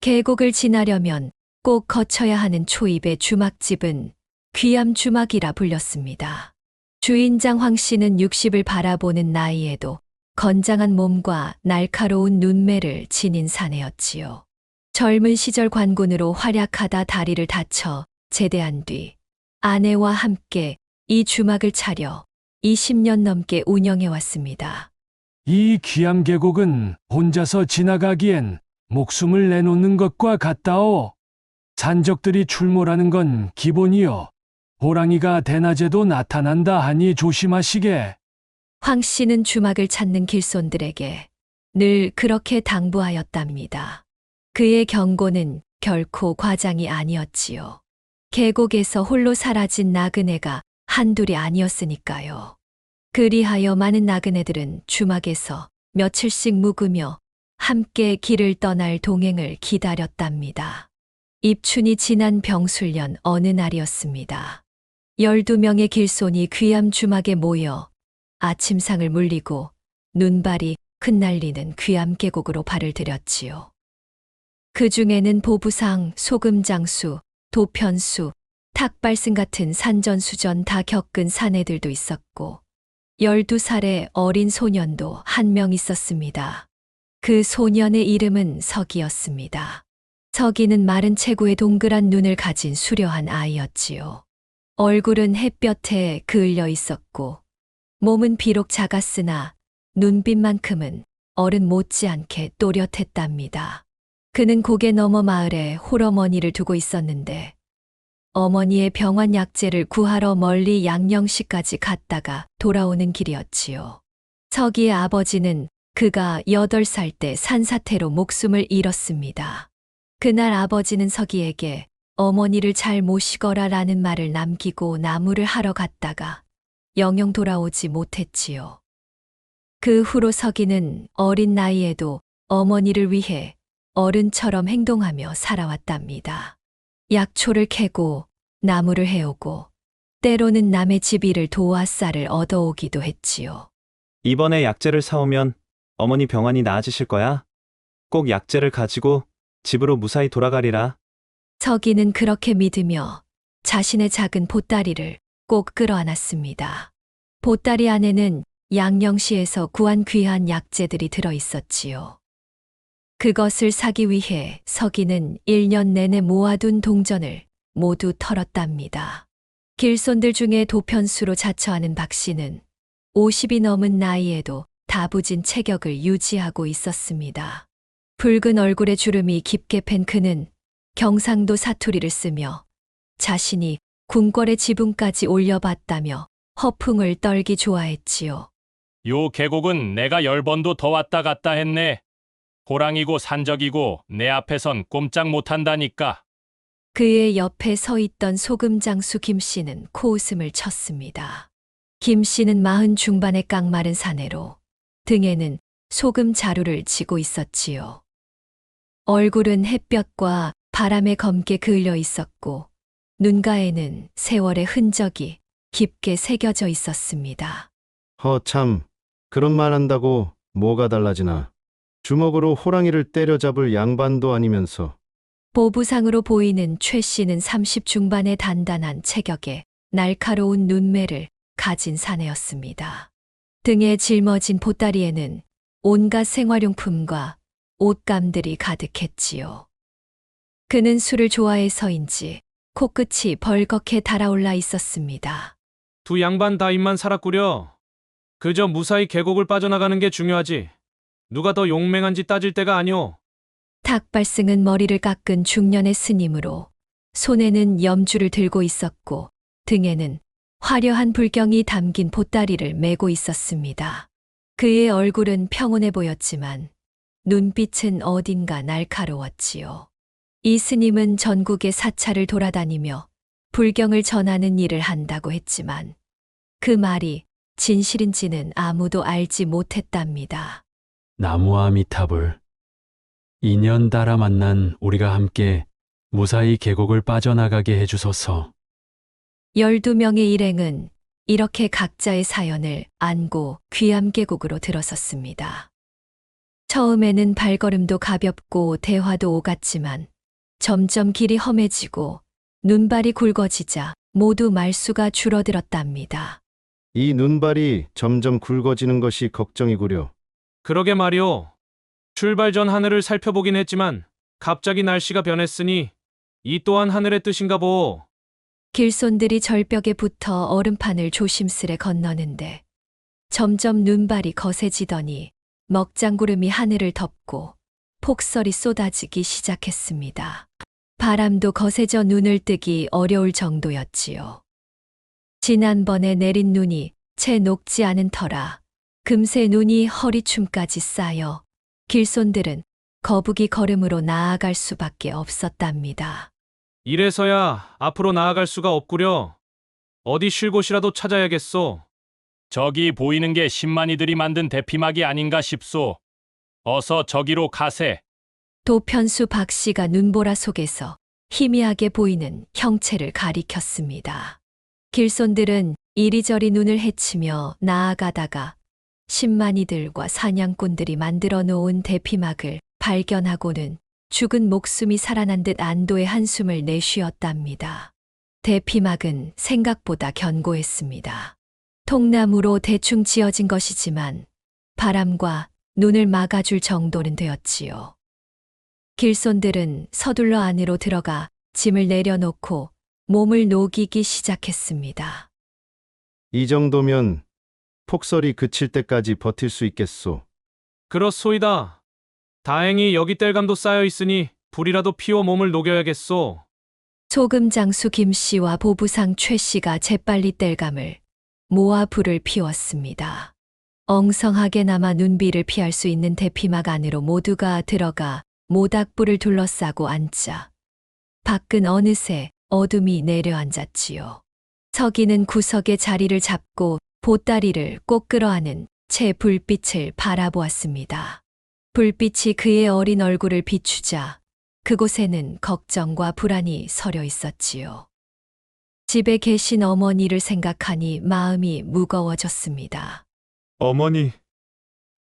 계곡을 지나려면 꼭 거쳐야 하는 초입의 주막집은 귀암 주막이라 불렸습니다. 주인장 황 씨는 60을 바라보는 나이에도 건장한 몸과 날카로운 눈매를 지닌 사내였지요. 젊은 시절 관군으로 활약하다 다리를 다쳐 제대한 뒤 아내와 함께 이 주막을 차려 20년 넘게 운영해 왔습니다. 이 귀암 계곡은 혼자서 지나가기엔 목숨을 내놓는 것과 같다오. 산적들이 출몰하는 건 기본이요. 호랑이가 대낮에도 나타난다 하니 조심하시게. 황 씨는 주막을 찾는 길손들에게 늘 그렇게 당부하였답니다. 그의 경고는 결코 과장이 아니었지요. 계곡에서 홀로 사라진 나그네가 한둘이 아니었으니까요. 그리하여 많은 나그네들은 주막에서 며칠씩 묵으며 함께 길을 떠날 동행을 기다렸답니다. 입춘이 지난 병술년 어느 날이었습니다. 12명의 길손이 귀암 주막에 모여 아침상을 물리고 눈발이 흩날리는 귀암 계곡으로 발을 들였지요. 그 중에는 보부상, 소금장수, 도편수, 탁발승 같은 산전수전 다 겪은 사내들도 있었고 12살의 어린 소년도 한 명 있었습니다. 그 소년의 이름은 석이었습니다. 석이는 마른 체구에 동그란 눈을 가진 수려한 아이였지요. 얼굴은 햇볕에 그을려 있었고 몸은 비록 작았으나 눈빛만큼은 어른 못지않게 또렷했답니다. 그는 고개 너머 마을에 홀어머니를 두고 있었는데 어머니의 병환 약재를 구하러 멀리 양령시까지 갔다가 돌아오는 길이었지요. 석이의 아버지는 그가 8살 때 산사태로 목숨을 잃었습니다. 그날 아버지는 석이에게 어머니를 잘 모시거라 라는 말을 남기고 나무를 하러 갔다가 영영 돌아오지 못했지요. 그 후로 석이는 어린 나이에도 어머니를 위해 어른처럼 행동하며 살아왔답니다. 약초를 캐고 나무를 해오고 때로는 남의 집 일을 도와 쌀을 얻어오기도 했지요. 이번에 약재를 사오면 어머니 병환이 나아지실 거야? 꼭 약재를 가지고 집으로 무사히 돌아가리라. 석이는 그렇게 믿으며 자신의 작은 보따리를 꼭 끌어안았습니다. 보따리 안에는 양령시에서 구한 귀한 약재들이 들어 있었지요. 그것을 사기 위해 석이는 1년 내내 모아둔 동전을 모두 털었답니다. 길손들 중에 도편수로 자처하는 박 씨는 50이 넘은 나이에도 다부진 체격을 유지하고 있었습니다. 붉은 얼굴에 주름이 깊게 팬 그는 경상도 사투리를 쓰며 자신이 궁궐의 지붕까지 올려봤다며 허풍을 떨기 좋아했지요. 요 계곡은 내가 10번도 더 왔다 갔다 했네. 호랑이고 산적이고 내 앞에선 꼼짝 못한다니까. 그의 옆에 서 있던 소금장수 김 씨는 코웃음을 쳤습니다. 김 씨는 40 중반의 깡마른 사내로 등에는 소금 자루를 지고 있었지요. 얼굴은 햇볕과 바람에 검게 그을려 있었고 눈가에는 세월의 흔적이 깊게 새겨져 있었습니다. 허참, 그런 말 한다고 뭐가 달라지나. 주먹으로 호랑이를 때려잡을 양반도 아니면서. 보부상으로 보이는 최 씨는 30 중반의 단단한 체격에 날카로운 눈매를 가진 사내였습니다. 등에 짊어진 보따리에는 온갖 생활용품과 옷감들이 가득했지요. 그는 술을 좋아해서인지 코끝이 벌겋게 달아올라 있었습니다. 두 양반 다 입만 살았구려. 그저 무사히 계곡을 빠져나가는 게 중요하지. 누가 더 용맹한지 따질 때가 아니오. 탁발승은 머리를 깎은 중년의 스님으로 손에는 염주를 들고 있었고 등에는 화려한 불경이 담긴 보따리를 메고 있었습니다. 그의 얼굴은 평온해 보였지만 눈빛은 어딘가 날카로웠지요. 이 스님은 전국의 사찰을 돌아다니며 불경을 전하는 일을 한다고 했지만 그 말이 진실인지는 아무도 알지 못했답니다. 나무 아미타불. 인연 따라 만난 우리가 함께 무사히 계곡을 빠져나가게 해주소서. 12명의 일행은 이렇게 각자의 사연을 안고 귀암 계곡으로 들어섰습니다. 처음에는 발걸음도 가볍고 대화도 오갔지만 점점 길이 험해지고 눈발이 굵어지자 모두 말수가 줄어들었답니다. 이 눈발이 점점 굵어지는 것이 걱정이구려. 그러게 말이오. 출발 전 하늘을 살펴보긴 했지만 갑자기 날씨가 변했으니 이 또한 하늘의 뜻인가 보. 길손들이 절벽에 붙어 얼음판을 조심스레 건너는데 점점 눈발이 거세지더니 먹장구름이 하늘을 덮고 폭설이 쏟아지기 시작했습니다. 바람도 거세져 눈을 뜨기 어려울 정도였지요. 지난번에 내린 눈이 채 녹지 않은 터라 금세 눈이 허리춤까지 쌓여 길손들은 거북이 걸음으로 나아갈 수밖에 없었답니다. 이래서야 앞으로 나아갈 수가 없구려. 어디 쉴 곳이라도 찾아야겠소. 저기 보이는 게 신만이들이 만든 대피막이 아닌가 싶소. 어서 저기로 가세. 도편수 박 씨가 눈보라 속에서 희미하게 보이는 형체를 가리켰습니다. 길손들은 이리저리 눈을 헤치며 나아가다가 신만이들과 사냥꾼들이 만들어 놓은 대피막을 발견하고는 죽은 목숨이 살아난 듯 안도의 한숨을 내쉬었답니다. 대피막은 생각보다 견고했습니다. 통나무로 대충 지어진 것이지만 바람과 눈을 막아줄 정도는 되었지요. 길손들은 서둘러 안으로 들어가 짐을 내려놓고 몸을 녹이기 시작했습니다. 이 정도면 폭설이 그칠 때까지 버틸 수 있겠소. 그렇소이다. 다행히 여기 땔감도 쌓여 있으니 불이라도 피워 몸을 녹여야겠소. 소금장수 김 씨와 보부상 최 씨가 재빨리 땔감을 모아 불을 피웠습니다. 엉성하게나마 눈비를 피할 수 있는 대피막 안으로 모두가 들어가 모닥불을 둘러싸고 앉자 밖은 어느새 어둠이 내려앉았지요. 서기는 구석에 자리를 잡고 보따리를 꼭 끌어안은 채 불빛을 바라보았습니다. 불빛이 그의 어린 얼굴을 비추자 그곳에는 걱정과 불안이 서려 있었지요. 집에 계신 어머니를 생각하니 마음이 무거워졌습니다. 어머니,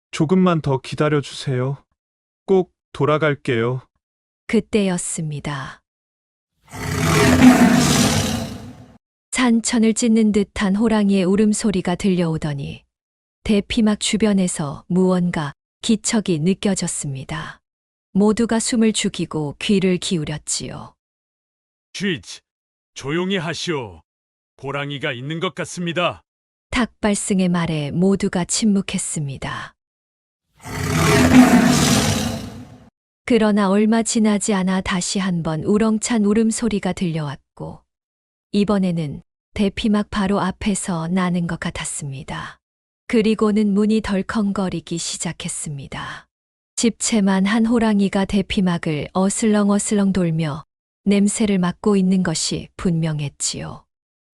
조금만 더 기다려 주세요. 꼭 돌아갈게요. 그때였습니다. 산천을 찢는 듯한 호랑이의 울음소리가 들려오더니 대피막 주변에서 무언가 기척이 느껴졌습니다. 모두가 숨을 죽이고 귀를 기울였지요. 쥐즈, 조용히 하시오. 호랑이가 있는 것 같습니다. 탁발승의 말에 모두가 침묵했습니다. 그러나 얼마 지나지 않아 다시 한번 우렁찬 울음소리가 들려왔고 이번에는 대피막 바로 앞에서 나는 것 같았습니다. 그리고는 문이 덜컹거리기 시작했습니다. 집채만 한 호랑이가 대피막을 어슬렁어슬렁 돌며 냄새를 맡고 있는 것이 분명했지요.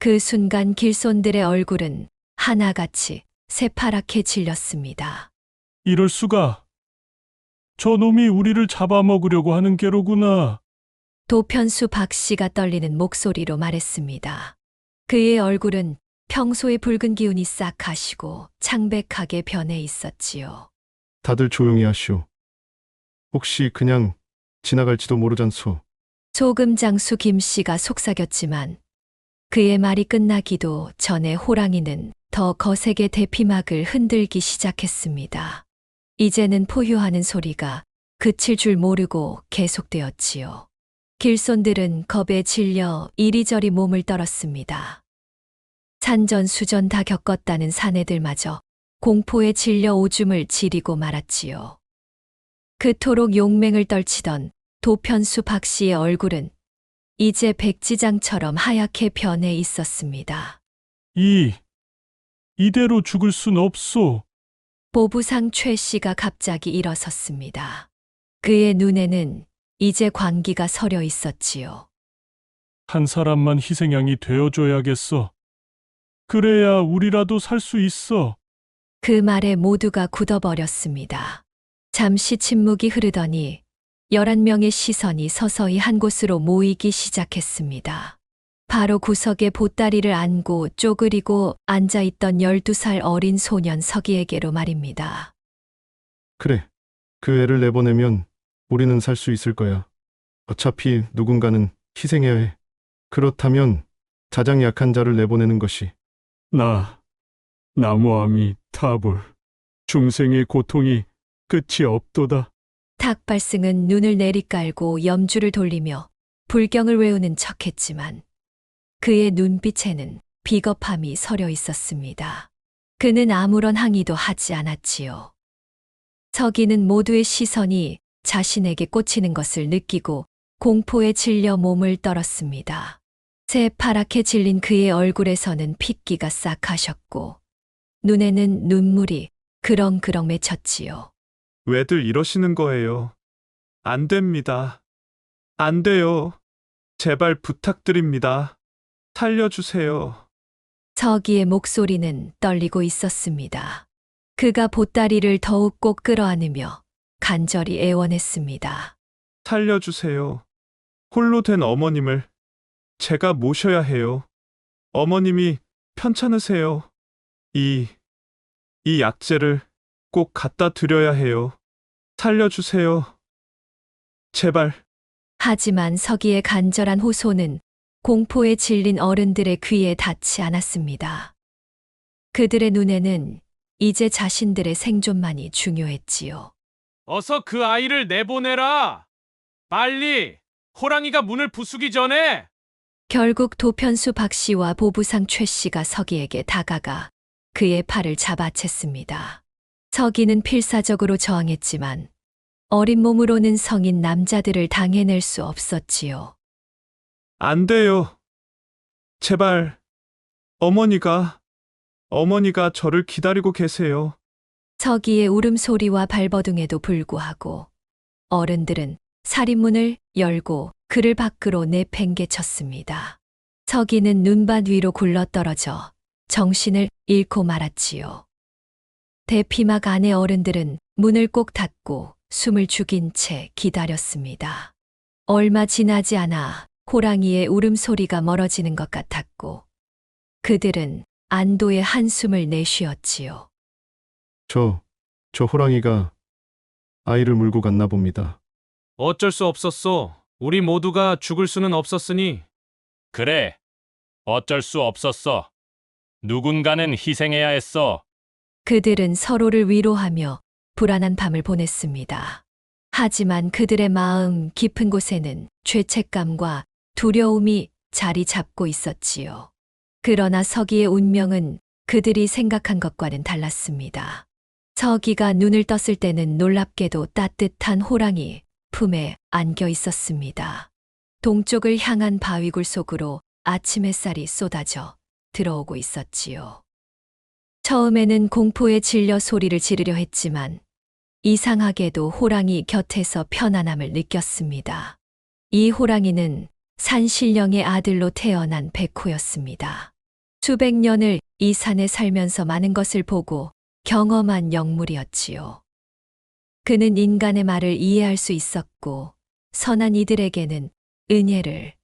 그 순간 길손들의 얼굴은 하나같이 새파랗게 질렸습니다. 이럴 수가. 저놈이 우리를 잡아먹으려고 하는 게로구나. 도편수 박 씨가 떨리는 목소리로 말했습니다. 그의 얼굴은 평소의 붉은 기운이 싹 가시고 창백하게 변해 있었지요. 다들 조용히 하시오. 혹시 그냥 지나갈지도 모르잖소. 소금장수 김 씨가 속삭였지만 그의 말이 끝나기도 전에 호랑이는 더 거세게 대피막을 흔들기 시작했습니다. 이제는 포효하는 소리가 그칠 줄 모르고 계속되었지요. 길손들은 겁에 질려 이리저리 몸을 떨었습니다. 산전수전 다 겪었다는 사내들마저 공포에 질려 오줌을 지리고 말았지요. 그토록 용맹을 떨치던 도편수 박 씨의 얼굴은 이제 백지장처럼 하얗게 변해 있었습니다. 이대로 죽을 순 없소. 보부상 최 씨가 갑자기 일어섰습니다. 그의 눈에는 이제 광기가 서려 있었지요. 한 사람만 희생양이 되어줘야겠어. 그래야 우리라도 살 수 있어. 그 말에 모두가 굳어버렸습니다. 잠시 침묵이 흐르더니 11명의 시선이 서서히 한 곳으로 모이기 시작했습니다. 바로 구석에 보따리를 안고 쪼그리고 앉아있던 12살 어린 소년 서기에게로 말입니다. 그래. 그 애를 내보내면 우리는 살 수 있을 거야. 어차피 누군가는 희생해야 해. 그렇다면 가장 약한 자를 내보내는 것이. 나무아미 타불. 중생의 고통이 끝이 없도다. 탁발승은 눈을 내리깔고 염주를 돌리며 불경을 외우는 척했지만 그의 눈빛에는 비겁함이 서려 있었습니다. 그는 아무런 항의도 하지 않았지요. 서기는 모두의 시선이 자신에게 꽂히는 것을 느끼고 공포에 질려 몸을 떨었습니다. 새파랗게 질린 그의 얼굴에서는 핏기가 싹 가셨고 눈에는 눈물이 그렁그렁 맺혔지요. 왜들 이러시는 거예요? 안 됩니다. 안 돼요. 제발 부탁드립니다. 살려주세요. 서기의 목소리는 떨리고 있었습니다. 그가 보따리를 더욱 꼭 끌어안으며 간절히 애원했습니다. 살려주세요. 홀로 된 어머님을 제가 모셔야 해요. 어머님이 편찮으세요. 이 약재를 꼭 갖다 드려야 해요. 살려주세요. 제발. 하지만 서기의 간절한 호소는 공포에 질린 어른들의 귀에 닿지 않았습니다. 그들의 눈에는 이제 자신들의 생존만이 중요했지요. 어서 그 아이를 내보내라. 빨리. 호랑이가 문을 부수기 전에. 결국 도편수 박 씨와 보부상 최 씨가 서기에게 다가가 그의 팔을 잡아챘습니다. 서기는 필사적으로 저항했지만 어린 몸으로는 성인 남자들을 당해낼 수 없었지요. 안 돼요. 제발. 어머니가 저를 기다리고 계세요. 서기의 울음소리와 발버둥에도 불구하고 어른들은 살인문을 열고 그를 밖으로 내팽개쳤습니다. 서기는 눈밭 위로 굴러떨어져 정신을 잃고 말았지요. 대피막 안의 어른들은 문을 꼭 닫고 숨을 죽인 채 기다렸습니다. 얼마 지나지 않아 호랑이의 울음소리가 멀어지는 것 같았고 그들은 안도의 한숨을 내쉬었지요. 저 호랑이가 아이를 물고 갔나 봅니다. 어쩔 수 없었어. 우리 모두가 죽을 수는 없었으니. 그래. 어쩔 수 없었어. 누군가는 희생해야 했어. 그들은 서로를 위로하며 불안한 밤을 보냈습니다. 하지만 그들의 마음 깊은 곳에는 죄책감과 두려움이 자리 잡고 있었지요. 그러나 서기의 운명은 그들이 생각한 것과는 달랐습니다. 서기가 눈을 떴을 때는 놀랍게도 따뜻한 호랑이 품에 안겨 있었습니다. 동쪽을 향한 바위굴 속으로 아침 햇살이 쏟아져 들어오고 있었지요. 처음에는 공포에 질려 소리를 지르려 했지만 이상하게도 호랑이 곁에서 편안함을 느꼈습니다. 이 호랑이는 산신령의 아들로 태어난 백호였습니다. 수백 년을 이 산에 살면서 많은 것을 보고 경험한 영물이었지요. 그는 인간의 말을 이해할 수 있었고 선한 이들에게는 은혜를,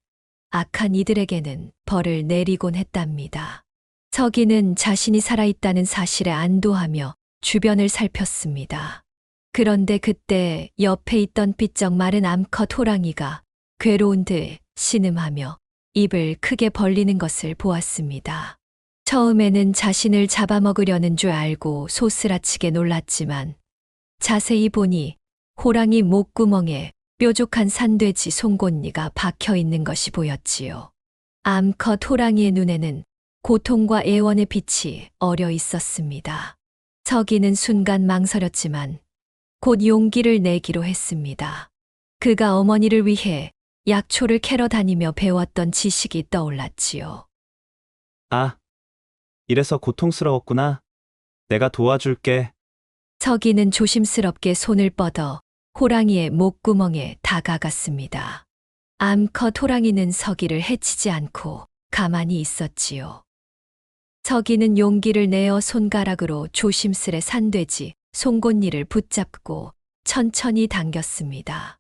악한 이들에게는 벌을 내리곤 했답니다. 서기는 자신이 살아있다는 사실에 안도하며 주변을 살폈습니다. 그런데 그때 옆에 있던 삐쩍 마른 암컷 호랑이가 괴로운 듯 신음하며 입을 크게 벌리는 것을 보았습니다. 처음에는 자신을 잡아먹으려는 줄 알고 소스라치게 놀랐지만 자세히 보니 호랑이 목구멍에 뾰족한 산돼지 송곳니가 박혀 있는 것이 보였지요. 암컷 호랑이의 눈에는 고통과 애원의 빛이 어려 있었습니다. 서기는 순간 망설였지만 곧 용기를 내기로 했습니다. 그가 어머니를 위해 약초를 캐러 다니며 배웠던 지식이 떠올랐지요. 아, 이래서 고통스러웠구나. 내가 도와줄게. 서기는 조심스럽게 손을 뻗어 호랑이의 목구멍에 다가갔습니다. 암컷 호랑이는 서기를 해치지 않고 가만히 있었지요. 서기는 용기를 내어 손가락으로 조심스레 산돼지 송곳니를 붙잡고 천천히 당겼습니다.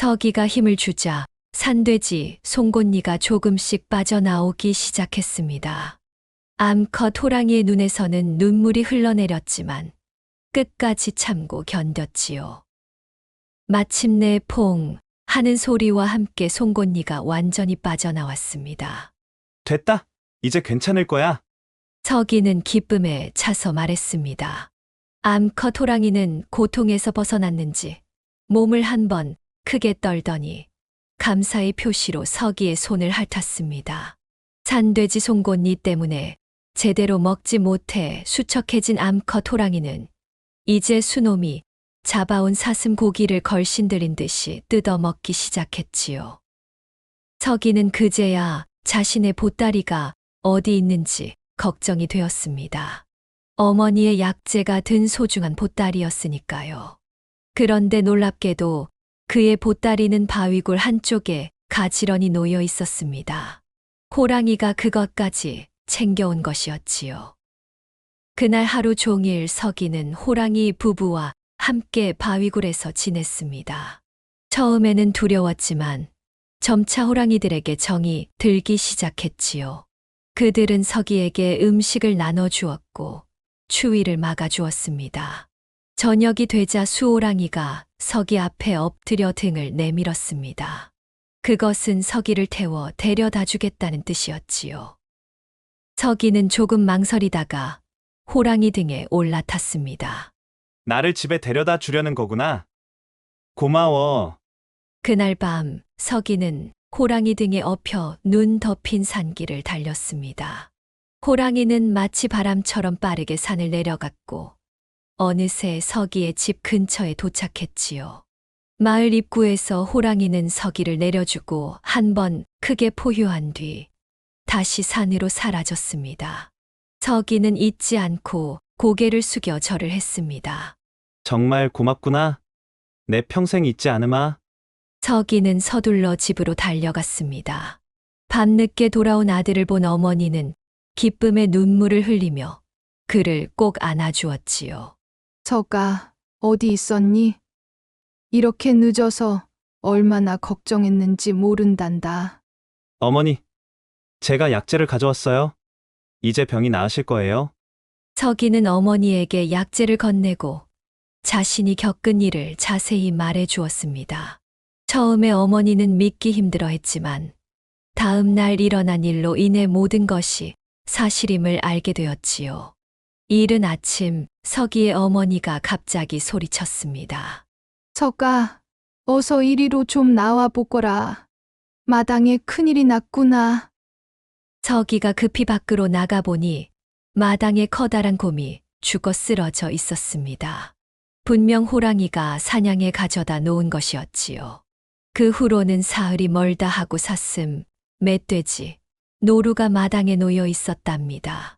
서기가 힘을 주자 산돼지 송곳니가 조금씩 빠져나오기 시작했습니다. 암컷 호랑이의 눈에서는 눈물이 흘러내렸지만 끝까지 참고 견뎠지요. 마침내 퐁 하는 소리와 함께 송곳니가 완전히 빠져나왔습니다. 됐다. 이제 괜찮을 거야. 서기는 기쁨에 차서 말했습니다. 암컷 호랑이는 고통에서 벗어났는지 몸을 한번 크게 떨더니 감사의 표시로 서기의 손을 핥았습니다. 산돼지 송곳니 때문에 제대로 먹지 못해 수척해진 암컷 호랑이는 이제 수놈이 잡아온 사슴 고기를 걸신들인 듯이 뜯어먹기 시작했지요. 서기는 그제야 자신의 보따리가 어디 있는지 걱정이 되었습니다. 어머니의 약재가 든 소중한 보따리였으니까요. 그런데 놀랍게도 그의 보따리는 바위굴 한쪽에 가지런히 놓여 있었습니다. 호랑이가 그것까지 챙겨온 것이었지요. 그날 하루 종일 서기는 호랑이 부부와 함께 바위굴에서 지냈습니다. 처음에는 두려웠지만 점차 호랑이들에게 정이 들기 시작했지요. 그들은 서기에게 음식을 나눠주었고 추위를 막아주었습니다. 저녁이 되자 수호랑이가 서기 앞에 엎드려 등을 내밀었습니다. 그것은 서기를 태워 데려다 주겠다는 뜻이었지요. 서기는 조금 망설이다가 호랑이 등에 올라탔습니다. 나를 집에 데려다 주려는 거구나. 고마워. 그날 밤 서기는 호랑이 등에 엎여 눈 덮인 산길을 달렸습니다. 호랑이는 마치 바람처럼 빠르게 산을 내려갔고 어느새 서기의 집 근처에 도착했지요. 마을 입구에서 호랑이는 서기를 내려주고 한 번 크게 포효한 뒤 다시 산으로 사라졌습니다. 서기는 잊지 않고 고개를 숙여 절을 했습니다. 정말 고맙구나. 내 평생 잊지 않으마. 서기는 서둘러 집으로 달려갔습니다. 밤늦게 돌아온 아들을 본 어머니는 기쁨의 눈물을 흘리며 그를 꼭 안아주었지요. 서가 어디 있었니? 이렇게 늦어서 얼마나 걱정했는지 모른단다. 어머니, 제가 약재를 가져왔어요. 이제 병이 나으실 거예요. 서기는 어머니에게 약재를 건네고 자신이 겪은 일을 자세히 말해 주었습니다. 처음에 어머니는 믿기 힘들어 했지만 다음 날 일어난 일로 인해 모든 것이 사실임을 알게 되었지요. 이른 아침 서기의 어머니가 갑자기 소리쳤습니다. 서가 어서 이리로 좀 나와 보거라. 마당에 큰일이 났구나. 서기가 급히 밖으로 나가보니 마당에 커다란 곰이 죽어 쓰러져 있었습니다. 분명 호랑이가 사냥에 가져다 놓은 것이었지요. 그 후로는 사흘이 멀다 하고 사슴, 멧돼지, 노루가 마당에 놓여 있었답니다.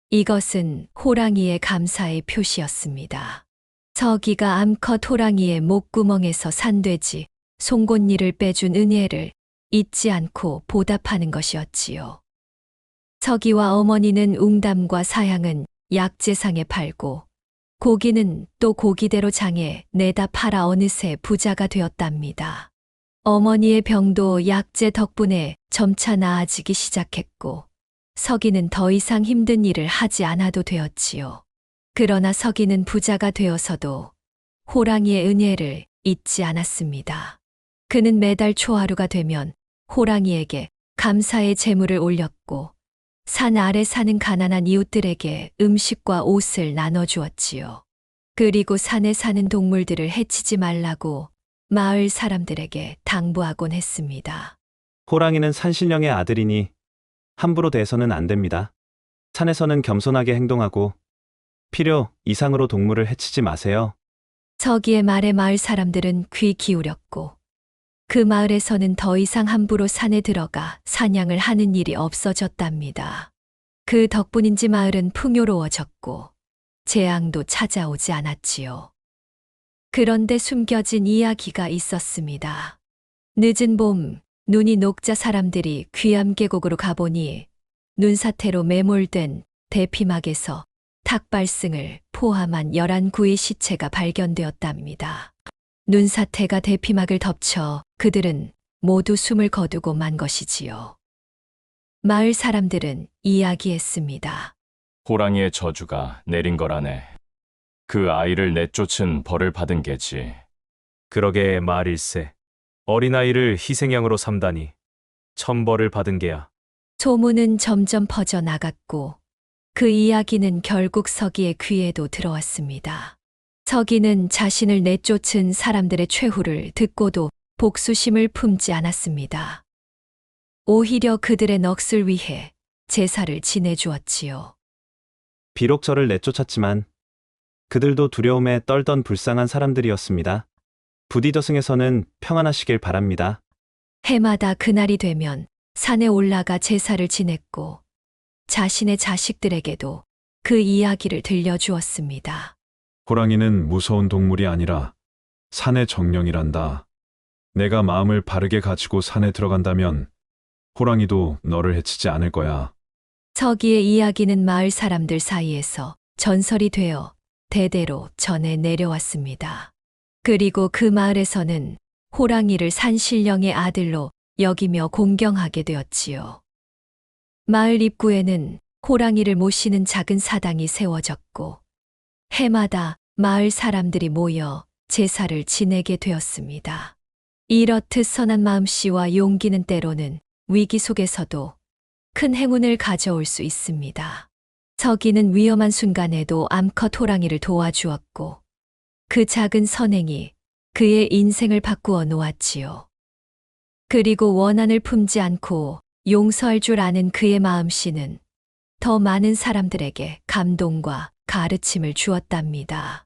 이것은 호랑이의 감사의 표시였습니다. 서기가 암컷 호랑이의 목구멍에서 산돼지, 송곳니를 빼준 은혜를 잊지 않고 보답하는 것이었지요. 서기와 어머니는 웅담과 사양은 약재상에 팔고 고기는 또 고기대로 장에 내다 팔아 어느새 부자가 되었답니다. 어머니의 병도 약재 덕분에 점차 나아지기 시작했고 서기는 더 이상 힘든 일을 하지 않아도 되었지요. 그러나 서기는 부자가 되어서도 호랑이의 은혜를 잊지 않았습니다. 그는 매달 초하루가 되면 호랑이에게 감사의 제물을 올렸고 산 아래 사는 가난한 이웃들에게 음식과 옷을 나눠주었지요. 그리고 산에 사는 동물들을 해치지 말라고 마을 사람들에게 당부하곤 했습니다. 호랑이는 산신령의 아들이니 함부로 대해서는 안 됩니다. 산에서는 겸손하게 행동하고 필요 이상으로 동물을 해치지 마세요. 서기의 말에 마을 사람들은 귀 기울였고 그 마을에서는 더 이상 함부로 산에 들어가 사냥을 하는 일이 없어졌답니다. 그 덕분인지 마을은 풍요로워졌고 재앙도 찾아오지 않았지요. 그런데 숨겨진 이야기가 있었습니다. 늦은 봄, 눈이 녹자 사람들이 귀암 계곡으로 가보니 눈사태로 매몰된 대피막에서 탁발승을 포함한 11구의 시체가 발견되었답니다. 눈사태가 대피막을 덮쳐 그들은 모두 숨을 거두고 만 것이지요. 마을 사람들은 이야기했습니다. 호랑이의 저주가 내린 거라네. 그 아이를 내쫓은 벌을 받은 게지. 그러게 말일세. 어린아이를 희생양으로 삼다니. 천벌을 받은 게야. 소문은 점점 퍼져 나갔고 그 이야기는 결국 서기의 귀에도 들어왔습니다. 서기는 자신을 내쫓은 사람들의 최후를 듣고도 복수심을 품지 않았습니다. 오히려 그들의 넋을 위해 제사를 지내주었지요. 비록 저를 내쫓았지만 그들도 두려움에 떨던 불쌍한 사람들이었습니다. 부디 저승에서는 평안하시길 바랍니다. 해마다 그날이 되면 산에 올라가 제사를 지냈고 자신의 자식들에게도 그 이야기를 들려주었습니다. 호랑이는 무서운 동물이 아니라 산의 정령이란다. 내가 마음을 바르게 가지고 산에 들어간다면 호랑이도 너를 해치지 않을 거야. 서기의 이야기는 마을 사람들 사이에서 전설이 되어 대대로 전해 내려왔습니다. 그리고 그 마을에서는 호랑이를 산신령의 아들로 여기며 공경하게 되었지요. 마을 입구에는 호랑이를 모시는 작은 사당이 세워졌고 해마다 마을 사람들이 모여 제사를 지내게 되었습니다. 이렇듯 선한 마음씨와 용기는 때로는 위기 속에서도 큰 행운을 가져올 수 있습니다. 서기는 위험한 순간에도 암컷 호랑이를 도와주었고 그 작은 선행이 그의 인생을 바꾸어 놓았지요. 그리고 원한을 품지 않고 용서할 줄 아는 그의 마음씨는 더 많은 사람들에게 감동과 가르침을 주었답니다.